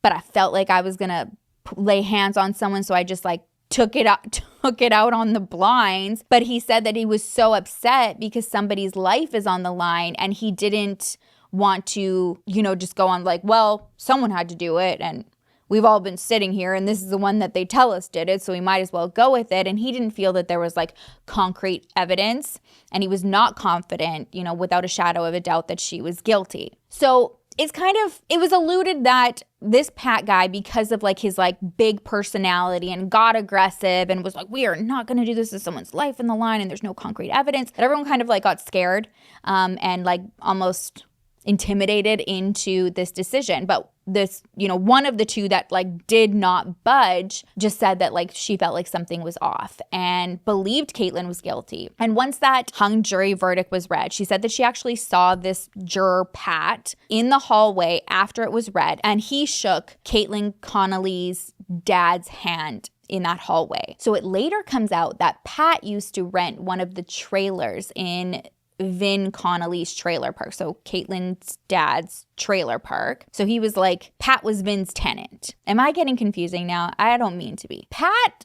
but I felt like I was going to lay hands on someone. So I just like took it out on the blinds. But he said that he was so upset because somebody's life is on the line, and he didn't want to, just go on like, well, someone had to do it, and we've all been sitting here, and this is the one that they tell us did it, so we might as well go with it. And he didn't feel that there was like concrete evidence, and he was not confident, without a shadow of a doubt, that she was guilty. So it was alluded that this Pat guy, because of like his like big personality, and got aggressive and was like, we are not going to do this to someone's life in the line, and there's no concrete evidence, that everyone kind of like got scared and like almost intimidated into this decision. But this, one of the two that like did not budge just said that like she felt like something was off and believed Caitlyn was guilty. And once that hung jury verdict was read, she said that she actually saw this juror, Pat, in the hallway after it was read, and he shook Caitlyn Connolly's dad's hand in that hallway. So it later comes out that Pat used to rent one of the trailers in Vin Connolly's trailer park. So Caitlyn's dad's trailer park. So he was like, Pat was Vin's tenant. Am I getting confusing now? I don't mean to be. Pat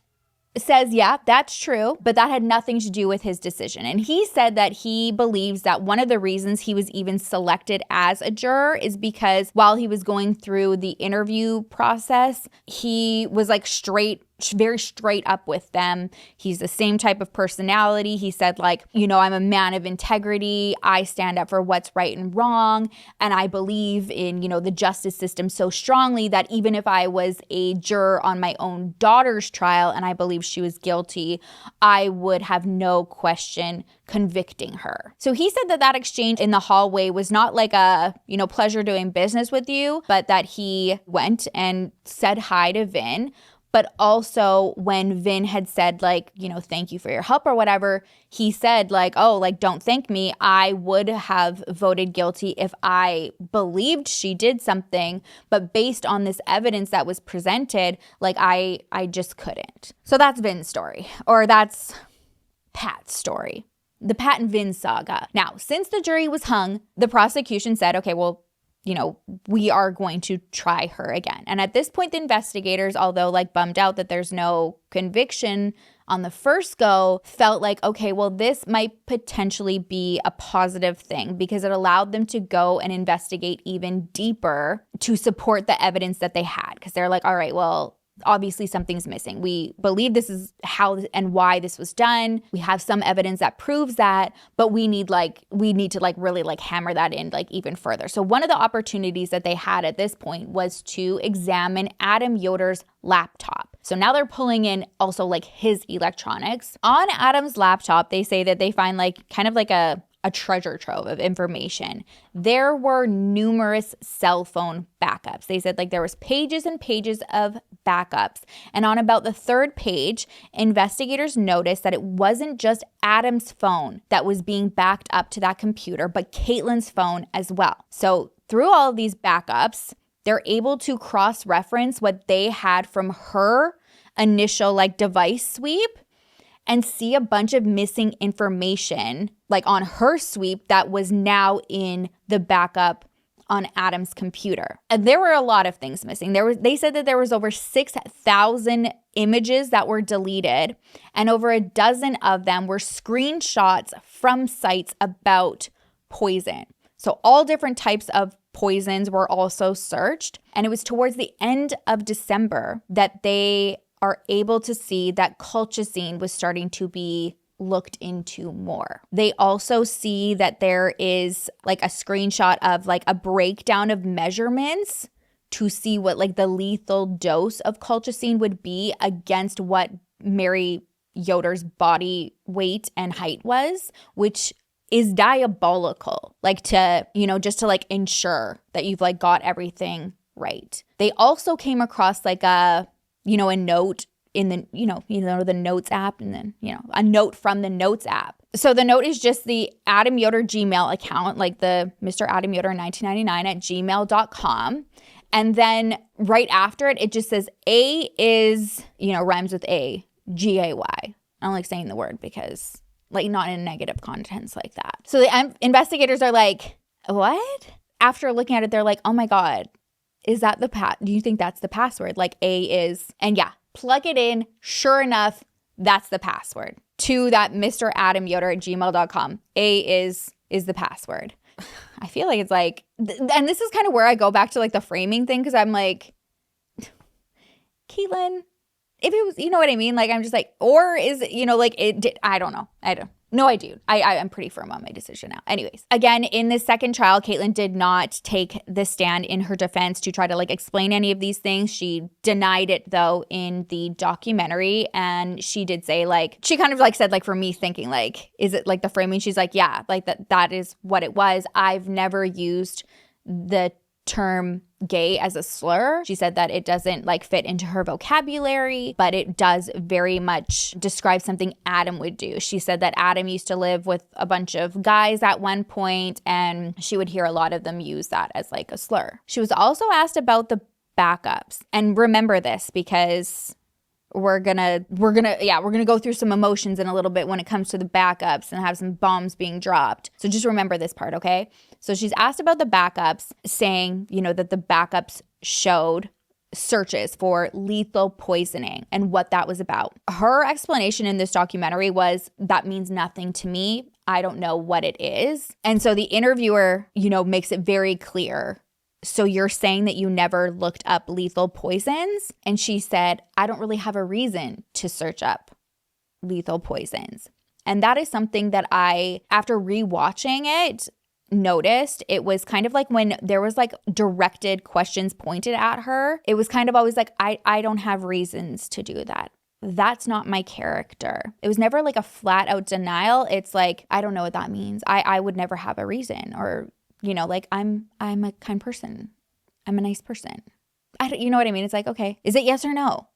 says, yeah, that's true, but that had nothing to do with his decision. And he said that he believes that one of the reasons he was even selected as a juror is because while he was going through the interview process, he was like very straight up with them. He's the same type of personality. He said like, I'm a man of integrity. I stand up for what's right and wrong. And I believe in, the justice system so strongly that even if I was a juror on my own daughter's trial and I believe she was guilty, I would have no question convicting her. So he said that exchange in the hallway was not like a, pleasure doing business with you, but that he went and said hi to Vin. But also when Vin had said like, thank you for your help or whatever, he said like, oh, like, don't thank me. I would have voted guilty if I believed she did something. But based on this evidence that was presented, like I just couldn't. So that's Vin's story, or that's Pat's story. The Pat and Vin saga. Now, since the jury was hung, the prosecution said, okay, well, we are going to try her again. And at this point, the investigators, although like bummed out that there's no conviction on the first go, felt like, okay, well, this might potentially be a positive thing because it allowed them to go and investigate even deeper to support the evidence that they had. Because they're like, all right, well, obviously something's missing. We believe this is how and why this was done. We have some evidence that proves that, but we need to really hammer that in even further. So one of the opportunities that they had at this point was to examine Adam Yoder's laptop. So now they're pulling in also his electronics. On Adam's laptop, they say that they find kind of a treasure trove of information. There were numerous cell phone backups. They said there was pages and pages of backups. And on about the third page, investigators noticed that it wasn't just Adam's phone that was being backed up to that computer, but Caitlyn's phone as well. So through all of these backups, they're able to cross-reference what they had from her initial device sweep and see a bunch of missing information on her sweep that was now in the backup on Adam's computer. And there were a lot of things missing. They said that there was over 6,000 images that were deleted, and over a dozen of them were screenshots from sites about poison. So all different types of poisons were also searched. And it was towards the end of December that they are able to see that colchicine was starting to be looked into more. They also see that there is a screenshot of a breakdown of measurements to see what the lethal dose of colchicine would be against what Mary Yoder's body weight and height was, which is diabolical, just to ensure that you've got everything right. They also came across a note in the, the notes app, and then, a note from the notes app So the note is just the Adam Yoder Gmail account, like the Mr. Adam Yoder 1999 at gmail.com. And then right after it, it just says A is, rhymes with A, G-A-Y. I don't like saying the word because, like, not in negative contents like that. So the investigators are like, what? After looking at it, they're like, oh my God, is that do you think that's the password? Like A is, and yeah, plug it in. Sure enough, that's the password to that Mr. Adam Yoder at gmail.com. A is the password. I feel like it's like, and this is kind of where I go back to like the framing thing, because I'm like, Caitlyn, if it was, you know what I mean? Like, I'm just like, or is it, like it did, I don't know. No, I do. I'm pretty firm on my decision now. Anyways, again, in this second trial, Caitlyn did not take the stand in her defense to try to like explain any of these things. She denied it though in the documentary. And she did say like, she kind of like said like, for me thinking like, is it like the framing? She's like, yeah, like that is what it was. I've never used the term gay as a slur. She said that it doesn't like fit into her vocabulary, but it does very much describe something Adam would do. She said that Adam used to live with a bunch of guys at one point, and she would hear a lot of them use that as like a slur. She was also asked about the backups. And remember this, because we're gonna go through some emotions in a little bit when it comes to the backups and have some bombs being dropped. So just remember this part, okay? So she's asked about the backups, saying, that the backups showed searches for lethal poisoning and what that was about. Her explanation in this documentary was, that means nothing to me. I don't know what it is. And so the interviewer, makes it very clear. So you're saying that you never looked up lethal poisons? And she said, I don't really have a reason to search up lethal poisons. And that is something that I, after rewatching it, noticed. It was kind of like when there was like directed questions pointed at her, it was kind of always like, I don't have reasons to do that. That's not my character. It was never like a flat out denial. It's like, I don't know what that means. I would never have a reason, or like I'm a kind person. I'm a nice person. You know what I mean? It's like, okay, is it yes or no?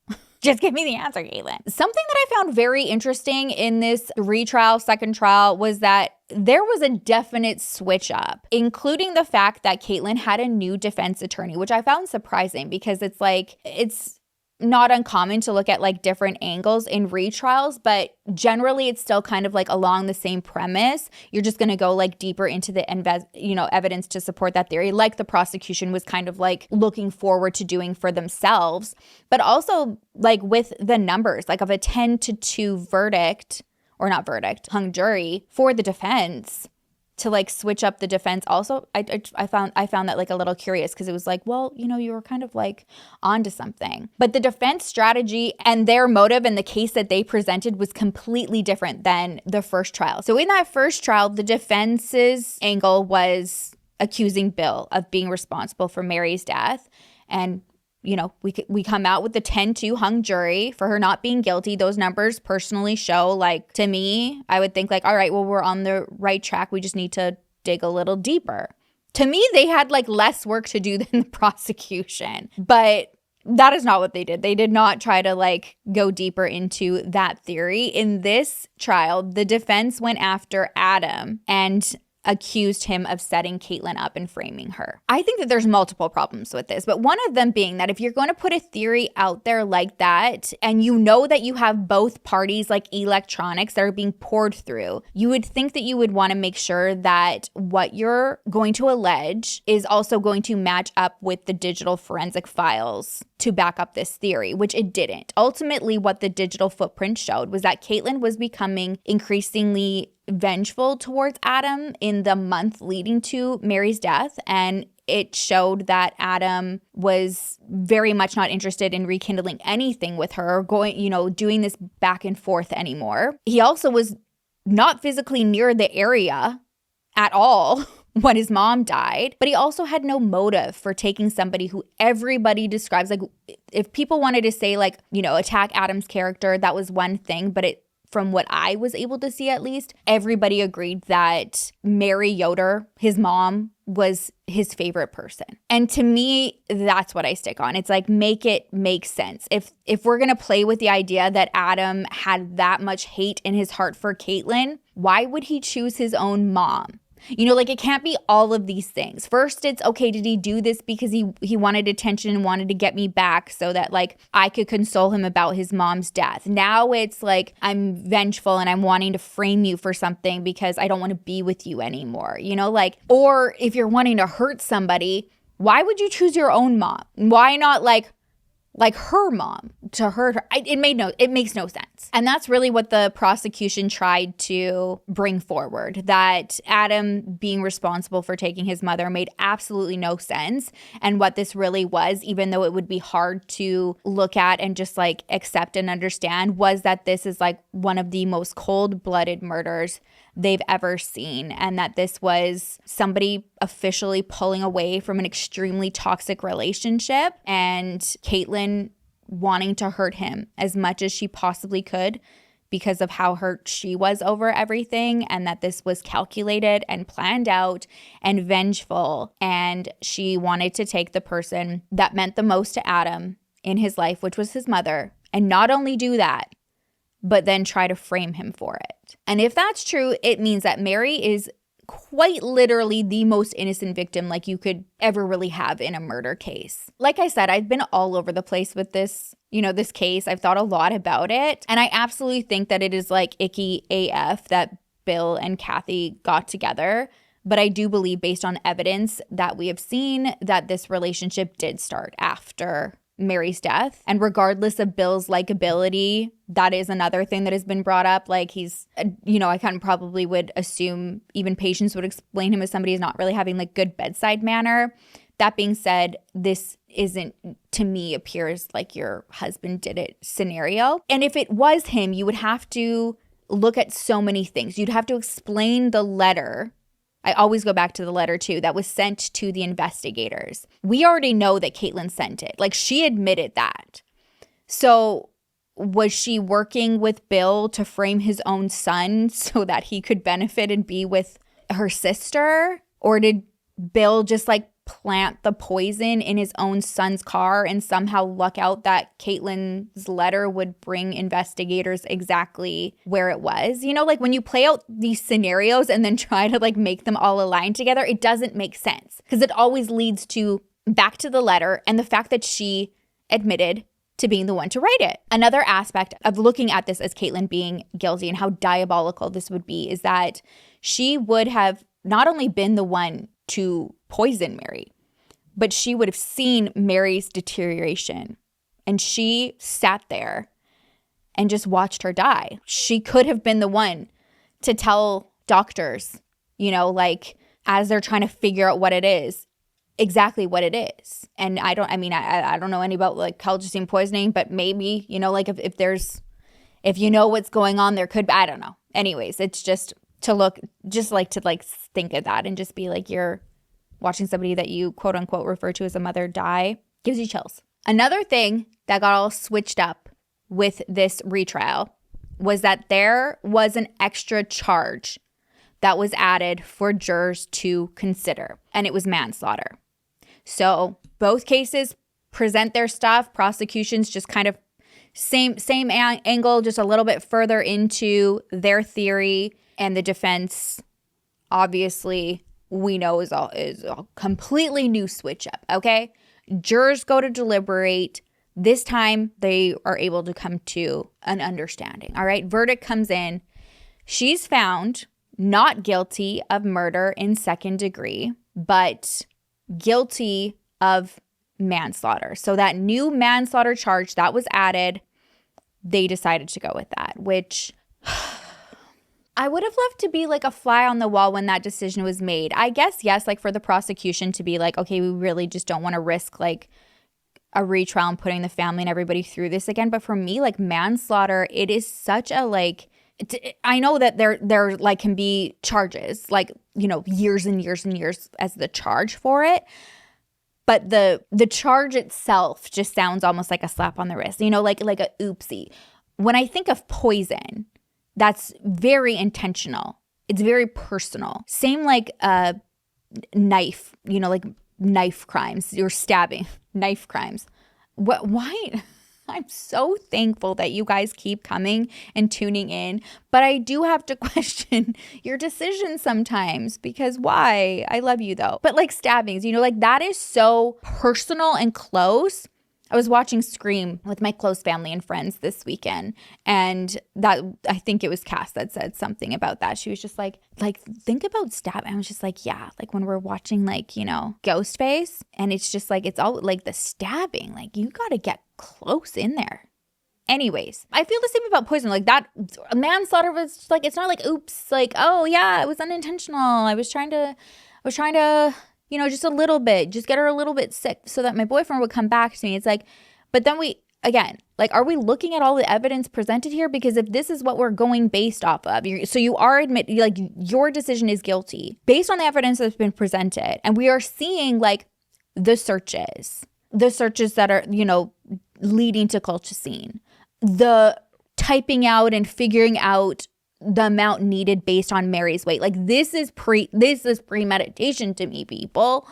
Just give me the answer, Caitlyn. Something that I found very interesting in this retrial, second trial, was that there was a definite switch up, including the fact that Caitlyn had a new defense attorney, which I found surprising, because it's like, it's not uncommon to look at like different angles in retrials, but generally it's still kind of like along the same premise. You're just going to go like deeper into the evidence to support that theory, like the prosecution was kind of like looking forward to doing for themselves. But also like with the numbers, like of a 10-2 verdict, or not verdict, hung jury for the defense, to like switch up the defense. Also, I found that like a little curious, because it was like, well, you were kind of like onto something. But the defense strategy and their motive and the case that they presented was completely different than the first trial. So in that first trial, the defense's angle was accusing Bill of being responsible for Mary's death. And we come out with the 10-2 hung jury for her not being guilty. Those numbers personally show, like, to me, I would think like, all right, well, we're on the right track. We just need to dig a little deeper. To me, they had like less work to do than the prosecution, but that is not what they did. They did not try to like go deeper into that theory. In this trial, the defense went after Adam and accused him of setting Caitlyn up and framing her. I think that there's multiple problems with this, but one of them being that if you're going to put a theory out there like that, and that you have both parties like electronics that are being poured through, you would think that you would want to make sure that what you're going to allege is also going to match up with the digital forensic files to back up this theory, which it didn't. Ultimately, what the digital footprint showed was that Caitlyn was becoming increasingly vengeful towards Adam in the month leading to Mary's death, and it showed that Adam was very much not interested in rekindling anything with her, doing this back and forth anymore. He also was not physically near the area at all when his mom died, but he also had no motive for taking somebody who everybody describes, like, if people wanted to say like, attack Adam's character, that was one thing, but from what I was able to see at least, everybody agreed that Mary Yoder, his mom, was his favorite person. And to me, that's what I stick on. It's like, make it make sense. If we're going to play with the idea that Adam had that much hate in his heart for Caitlyn, why would he choose his own mom? You know, like, it can't be all of these things. First, it's okay, did he do this because he wanted attention and wanted to get me back so that, like, I could console him about his mom's death? Now it's like, I'm vengeful and I'm wanting to frame you for something because I don't want to be with you anymore. You know, like, or if you're wanting to hurt somebody, why would you choose your own mom? Why not like her mom to hurt her? It makes no sense. And that's really what the prosecution tried to bring forward, that Adam being responsible for taking his mother made absolutely no sense. And what this really was, even though it would be hard to look at and just like accept and understand, was that this is like one of the most cold-blooded murders they've ever seen, and that this was somebody officially pulling away from an extremely toxic relationship and Caitlyn wanting to hurt him as much as she possibly could because of how hurt she was over everything, and that this was calculated and planned out and vengeful, and she wanted to take the person that meant the most to Adam in his life, which was his mother, and not only do that, but then try to frame him for it. And if that's true, it means that Mary is quite literally the most innocent victim like you could ever really have in a murder case. Like I said, I've been all over the place with this, this case. I've thought a lot about it. And I absolutely think that it is like icky AF that Bill and Kathy got together. But I do believe, based on evidence that we have seen, that this relationship did start after Mary's death. And regardless of Bill's likability, that is another thing that has been brought up. Like, he's, I kind of probably would assume even patients would explain him as somebody who's not really having like good bedside manner. That being said, this isn't, to me, appears like your husband did it scenario. And if it was him, you would have to look at so many things. You'd have to explain the letter. I always go back to the letter too, that was sent to the investigators. We already know that Caitlyn sent it. Like, she admitted that. So was she working with Bill to frame his own son so that he could benefit and be with her sister? Or did Bill just like plant the poison in his own son's car and somehow luck out that Caitlyn's letter would bring investigators exactly where it was? Like, when you play out these scenarios and then try to like make them all align together, it doesn't make sense, because it always leads to back to the letter and the fact that she admitted to being the one to write it. Another aspect of looking at this as Caitlyn being guilty and how diabolical this would be is that she would have not only been the one to poison Mary, but she would have seen Mary's deterioration, and she sat there and just watched her die. She could have been the one to tell doctors, like, as they're trying to figure out what it is, exactly what it is. And I don't know any about like colchicine poisoning, but maybe, like if you know what's going on, there could be, I don't know. Anyways, it's just to think of that and just be like, you're watching somebody that you quote unquote refer to as a mother die, gives you chills. Another thing that got all switched up with this retrial was that there was an extra charge that was added for jurors to consider, and it was manslaughter. So both cases present their stuff. Prosecution's just kind of same angle, just a little bit further into their theory. And the defense, obviously, we know is a completely new switch up, okay? Jurors go to deliberate. This time, they are able to come to an understanding, all right? Verdict comes in. She's found not guilty of murder in second degree, but guilty of manslaughter. So that new manslaughter charge that was added, they decided to go with that, which I would have loved to be like a fly on the wall when that decision was made. I guess, yes, like for the prosecution to be like, okay, we really just don't want to risk like a retrial and putting the family and everybody through this again. But for me, like manslaughter, it is such a like, I know that there like can be charges like, years and years and years as the charge for it. But the charge itself just sounds almost like a slap on the wrist, like a oopsie. When I think of poison, that's very intentional. It's very personal. Same like knife, like knife crimes or stabbing, knife crimes. Why? I'm so thankful that you guys keep coming and tuning in, but I do have to question your decisions sometimes because why? I love you though. But like stabbings, like that is so personal and close. I was watching Scream with my close family and friends this weekend, and that I think it was Cass that said something about that. She was just like think about stabbing. I was just like, yeah, like when we're watching like, Ghostface, and it's just like it's all like the stabbing, like you got to get close in there. Anyways, I feel the same about poison. Like that manslaughter was just like, it's not like oops, like oh yeah, it was unintentional. I was trying to just a little bit, just get her a little bit sick so that my boyfriend would come back to me. It's like, but then are we looking at all the evidence presented here? Because if this is what we're going based off of, so you are like your decision is guilty based on the evidence that's been presented. And we are seeing like the searches that are, leading to colchicine, the typing out and figuring out the amount needed based on Mary's weight. Like this is premeditation to me, people.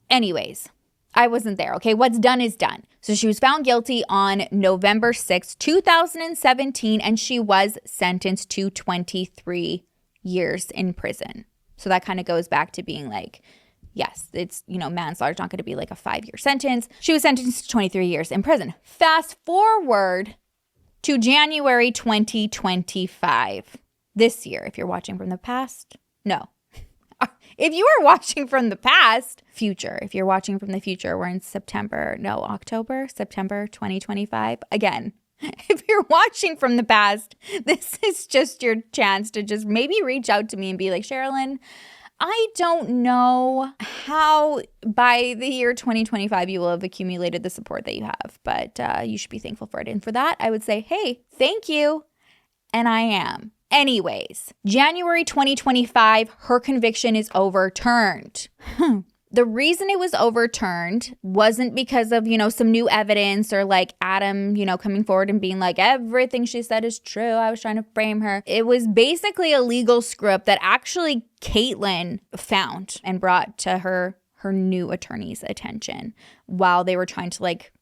Anyways, I wasn't there. Okay. What's done is done. So she was found guilty on November 6th, 2017, and she was sentenced to 23 years in prison. So that kind of goes back to being like, yes, it's, manslaughter is not going to be like a 5-year sentence. She was sentenced to 23 years in prison. Fast forward to January 2025. This year, if you're watching from the past, no. If you are watching from the past, future. If you're watching from the future, we're in September 2025. Again, if you're watching from the past, this is just your chance to just maybe reach out to me and be like, Sherrilyn, I don't know how by the year 2025 you will have accumulated the support that you have, but you should be thankful for it. And for that, I would say, hey, thank you. And I am. Anyways, January 2025, her conviction is overturned. The reason it was overturned wasn't because of, some new evidence or like Adam, coming forward and being like, everything she said is true. I was trying to frame her. It was basically a legal script that actually Caitlyn found and brought to her new attorney's attention while they were trying to like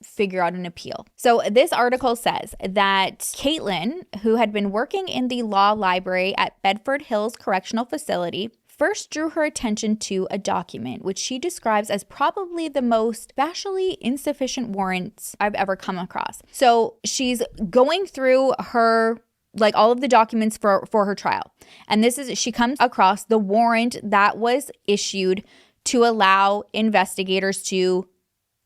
figure out an appeal. So this article says that Caitlyn, who had been working in the law library at Bedford Hills Correctional Facility, first drew her attention to a document which she describes as probably the most facially insufficient warrants I've ever come across. So she's going through her like all of the documents for her trial. And she comes across the warrant that was issued to allow investigators to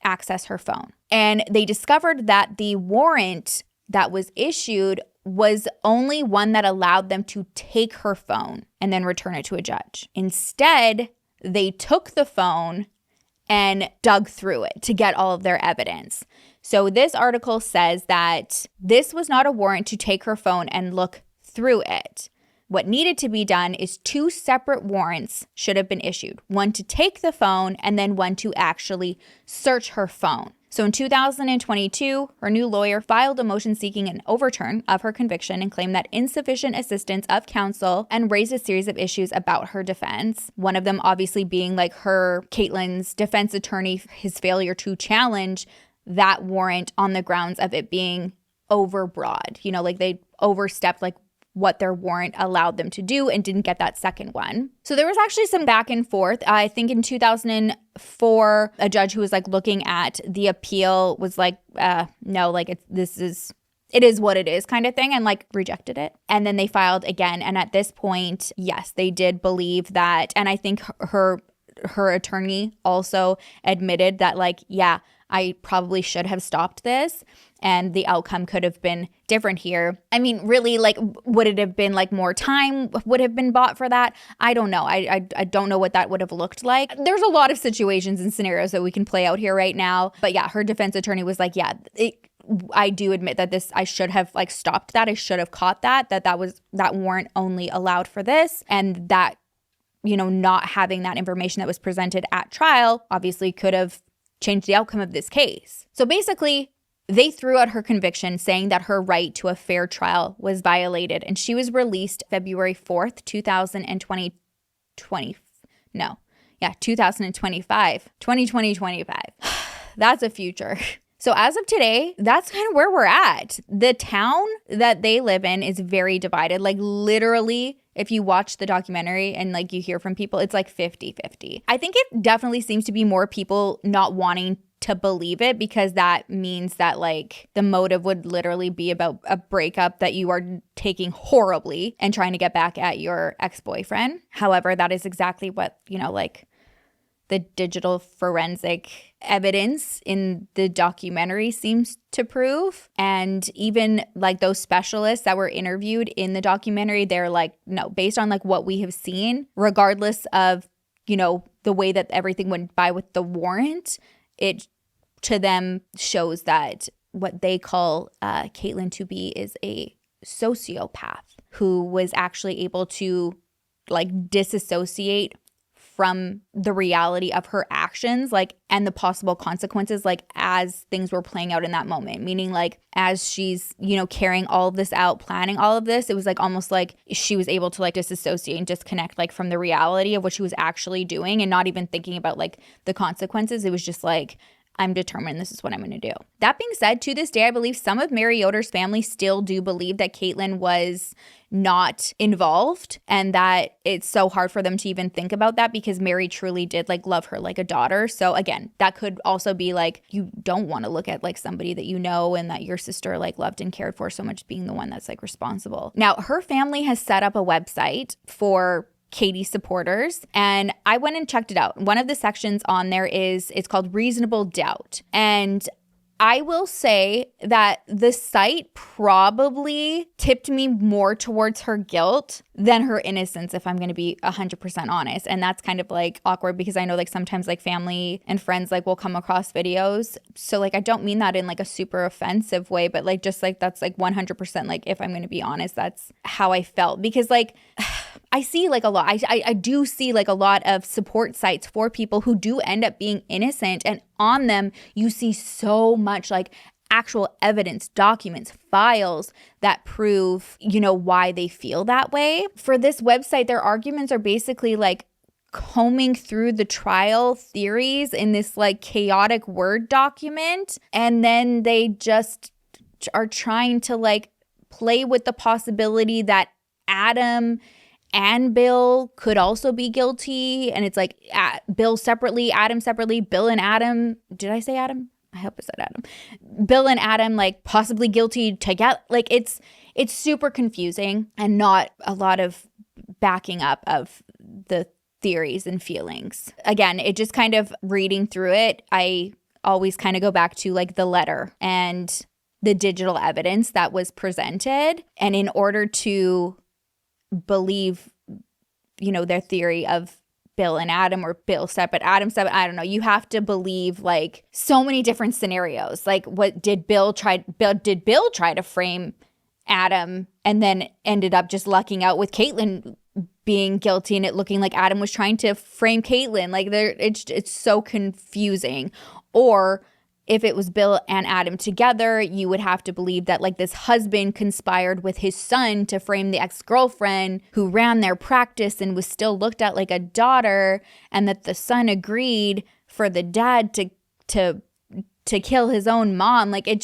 access her phone. And they discovered that the warrant that was issued was only one that allowed them to take her phone and then return it to a judge. Instead, they took the phone and dug through it to get all of their evidence. So this article says that this was not a warrant to take her phone and look through it. What needed to be done is 2 separate warrants should have been issued. One to take the phone and then one to actually search her phone. So in 2022, her new lawyer filed a motion seeking an overturn of her conviction and claimed that insufficient assistance of counsel and raised a series of issues about her defense. One of them obviously being like Caitlyn's defense attorney, his failure to challenge that warrant on the grounds of it being overbroad. Like they overstepped like what their warrant allowed them to do and didn't get that second one. So there was actually some back and forth. I think in 2004, a judge who was like looking at the appeal was like, no, like it is what it is kind of thing, and like rejected it. And then they filed again. And at this point, yes, they did believe that. And I think her attorney also admitted that like, yeah, I probably should have stopped this and the outcome could have been different here. I mean, really, like, would it have been like more time would have been bought for that? I don't know. I don't know what that would have looked like. There's a lot of situations and scenarios that we can play out here right now. But yeah, her defense attorney was like, yeah, I do admit that I should have like stopped that. I should have caught that warrant only allowed for this, and that, not having that information that was presented at trial obviously could have changed the outcome of this case. So basically, they threw out her conviction, saying that her right to a fair trial was violated. And she was released February 4th, 2025. 2025. That's a future. So as of today, that's kind of where we're at. The town that they live in is very divided. Like literally, if you watch the documentary and like you hear from people, it's like 50-50. I think it definitely seems to be more people not wanting to believe it, because that means that like the motive would literally be about a breakup that you are taking horribly and trying to get back at your ex-boyfriend. However, that is exactly what, like the digital forensic evidence in the documentary seems to prove. And even like those specialists that were interviewed in the documentary, they're like, no, based on like what we have seen, regardless of, the way that everything went by with the warrant, it to them shows that what they call Caitlyn to be is a sociopath who was actually able to like disassociate from the reality of her actions, like, and the possible consequences, like, as things were playing out in that moment. Meaning, like, as she's, carrying all of this out, planning all of this, it was like almost like she was able to like disassociate and disconnect like from the reality of what she was actually doing and not even thinking about like the consequences. It was just like, I'm determined this is what I'm going to do. That being said, to this day, I believe some of Mary Yoder's family still do believe that Caitlyn was not involved, and that it's so hard for them to even think about that because Mary truly did like love her like a daughter. So again, that could also be like, you don't want to look at like somebody that you know and that your sister like loved and cared for so much being the one that's like responsible. Now, her family has set up a website for Katie supporters, and I went and checked it out. One of the sections on there it's called Reasonable Doubt. And I will say that the site probably tipped me more towards her guilt than her innocence, if I'm going to be 100% honest. And that's kind of like awkward because I know like sometimes like family and friends like will come across videos. So like I don't mean that in like a super offensive way, but like just like that's like 100% like if I'm going to be honest, that's how I felt. Because like I see like a lot, I do see like a lot of support sites for people who do end up being innocent, and on them you see so much like actual evidence, documents, files that prove, why they feel that way. For this website, their arguments are basically like combing through the trial theories in this like chaotic Word document, and then they just are trying to like play with the possibility that Adam and Bill could also be guilty. And it's like Bill separately, Adam separately, Bill and Adam. Did I say Adam? I hope I said Adam. Bill and Adam like possibly guilty together. Like it's super confusing and not a lot of backing up of the theories and feelings. Again, it just kind of reading through it, I always kind of go back to like the letter and the digital evidence that was presented. And in order to believe, their theory of Bill and Adam, or Bill separate, Adam separate, I don't know. You have to believe like so many different scenarios. Like what did Bill try to frame Adam and then ended up just lucking out with Caitlyn being guilty and it looking like Adam was trying to frame Caitlyn? Like it's so confusing. Or if it was Bill and Adam together, you would have to believe that like this husband conspired with his son to frame the ex-girlfriend who ran their practice and was still looked at like a daughter, and that the son agreed for the dad to kill his own mom. Like it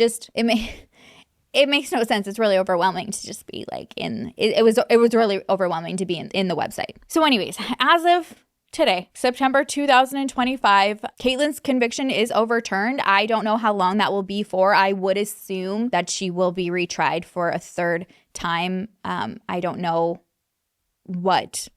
makes no sense. It's really overwhelming to just be like it was really overwhelming to be in the website. So anyways, as of today, September 2025, Caitlyn's conviction is overturned. I don't know how long that will be for. I would assume that she will be retried for a third time. I don't know what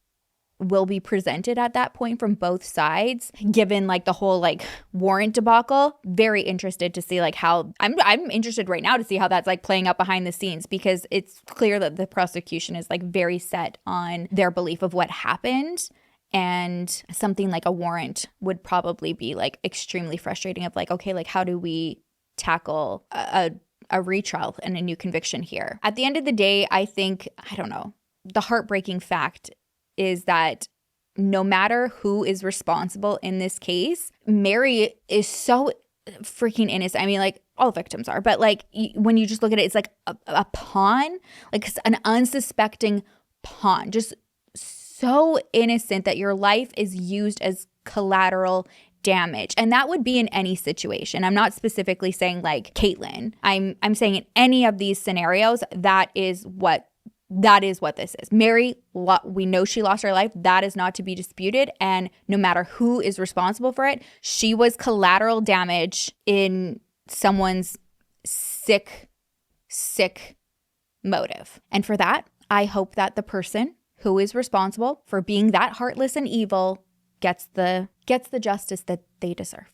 will be presented at that point from both sides, given like the whole like warrant debacle. Very interested to see like how I'm interested right now to see how that's like playing out behind the scenes, because it's clear that the prosecution is like very set on their belief of what happened. And something like a warrant would probably be like extremely frustrating of like, okay, like how do we tackle a retrial and a new conviction here? At the end of the day, I think, I don't know, the heartbreaking fact is that no matter who is responsible in this case, Mary is so freaking innocent. I mean, like all victims are, but like when you just look at it, it's like a pawn, like an unsuspecting pawn, just so innocent that your life is used as collateral damage. And that would be in any situation. I'm not specifically saying like Caitlyn. I'm saying in any of these scenarios, that is what this is. Mary, we know she lost her life. That is not to be disputed. And no matter who is responsible for it, she was collateral damage in someone's sick motive. And for that, I hope that the person who is responsible for being that heartless and evil gets the justice that they deserve.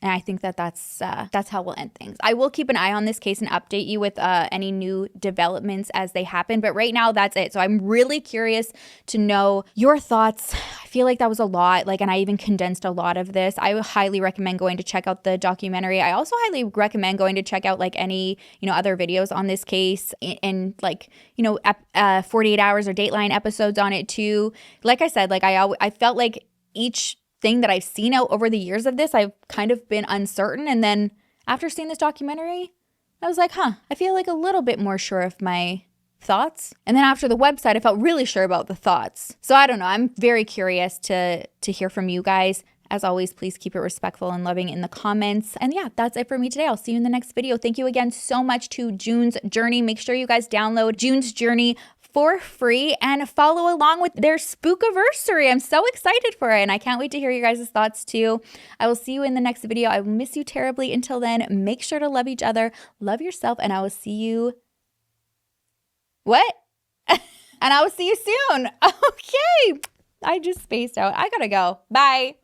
And I think that's how we'll end things. I will keep an eye on this case and update you with any new developments as they happen. But right now, that's it. So I'm really curious to know your thoughts. I feel like that was a lot. And I even condensed a lot of this. I would highly recommend going to check out the documentary. I also highly recommend going to check out any other videos on this case and 48 hours or Dateline episodes on it too. Like I said, I felt like each thing that I've seen out over the years of this, I've kind of been uncertain. And then after seeing this documentary, I was like, I feel like a little bit more sure of my thoughts. And then after the website, I felt really sure about the thoughts. So I don't know. I'm very curious to hear from you guys. As always, please keep it respectful and loving in the comments. And yeah, that's it for me today. I'll see you in the next video. Thank you again so much to June's Journey. Make sure you guys download June's Journey for free and follow along with their spookiversary. I'm so excited for it and I can't wait to hear your guys' thoughts too. I will see you in the next video. I will miss you terribly. Until then, make sure to love each other, love yourself, and I will see you. What? And I will see you soon. Okay. I just spaced out. I gotta go. Bye.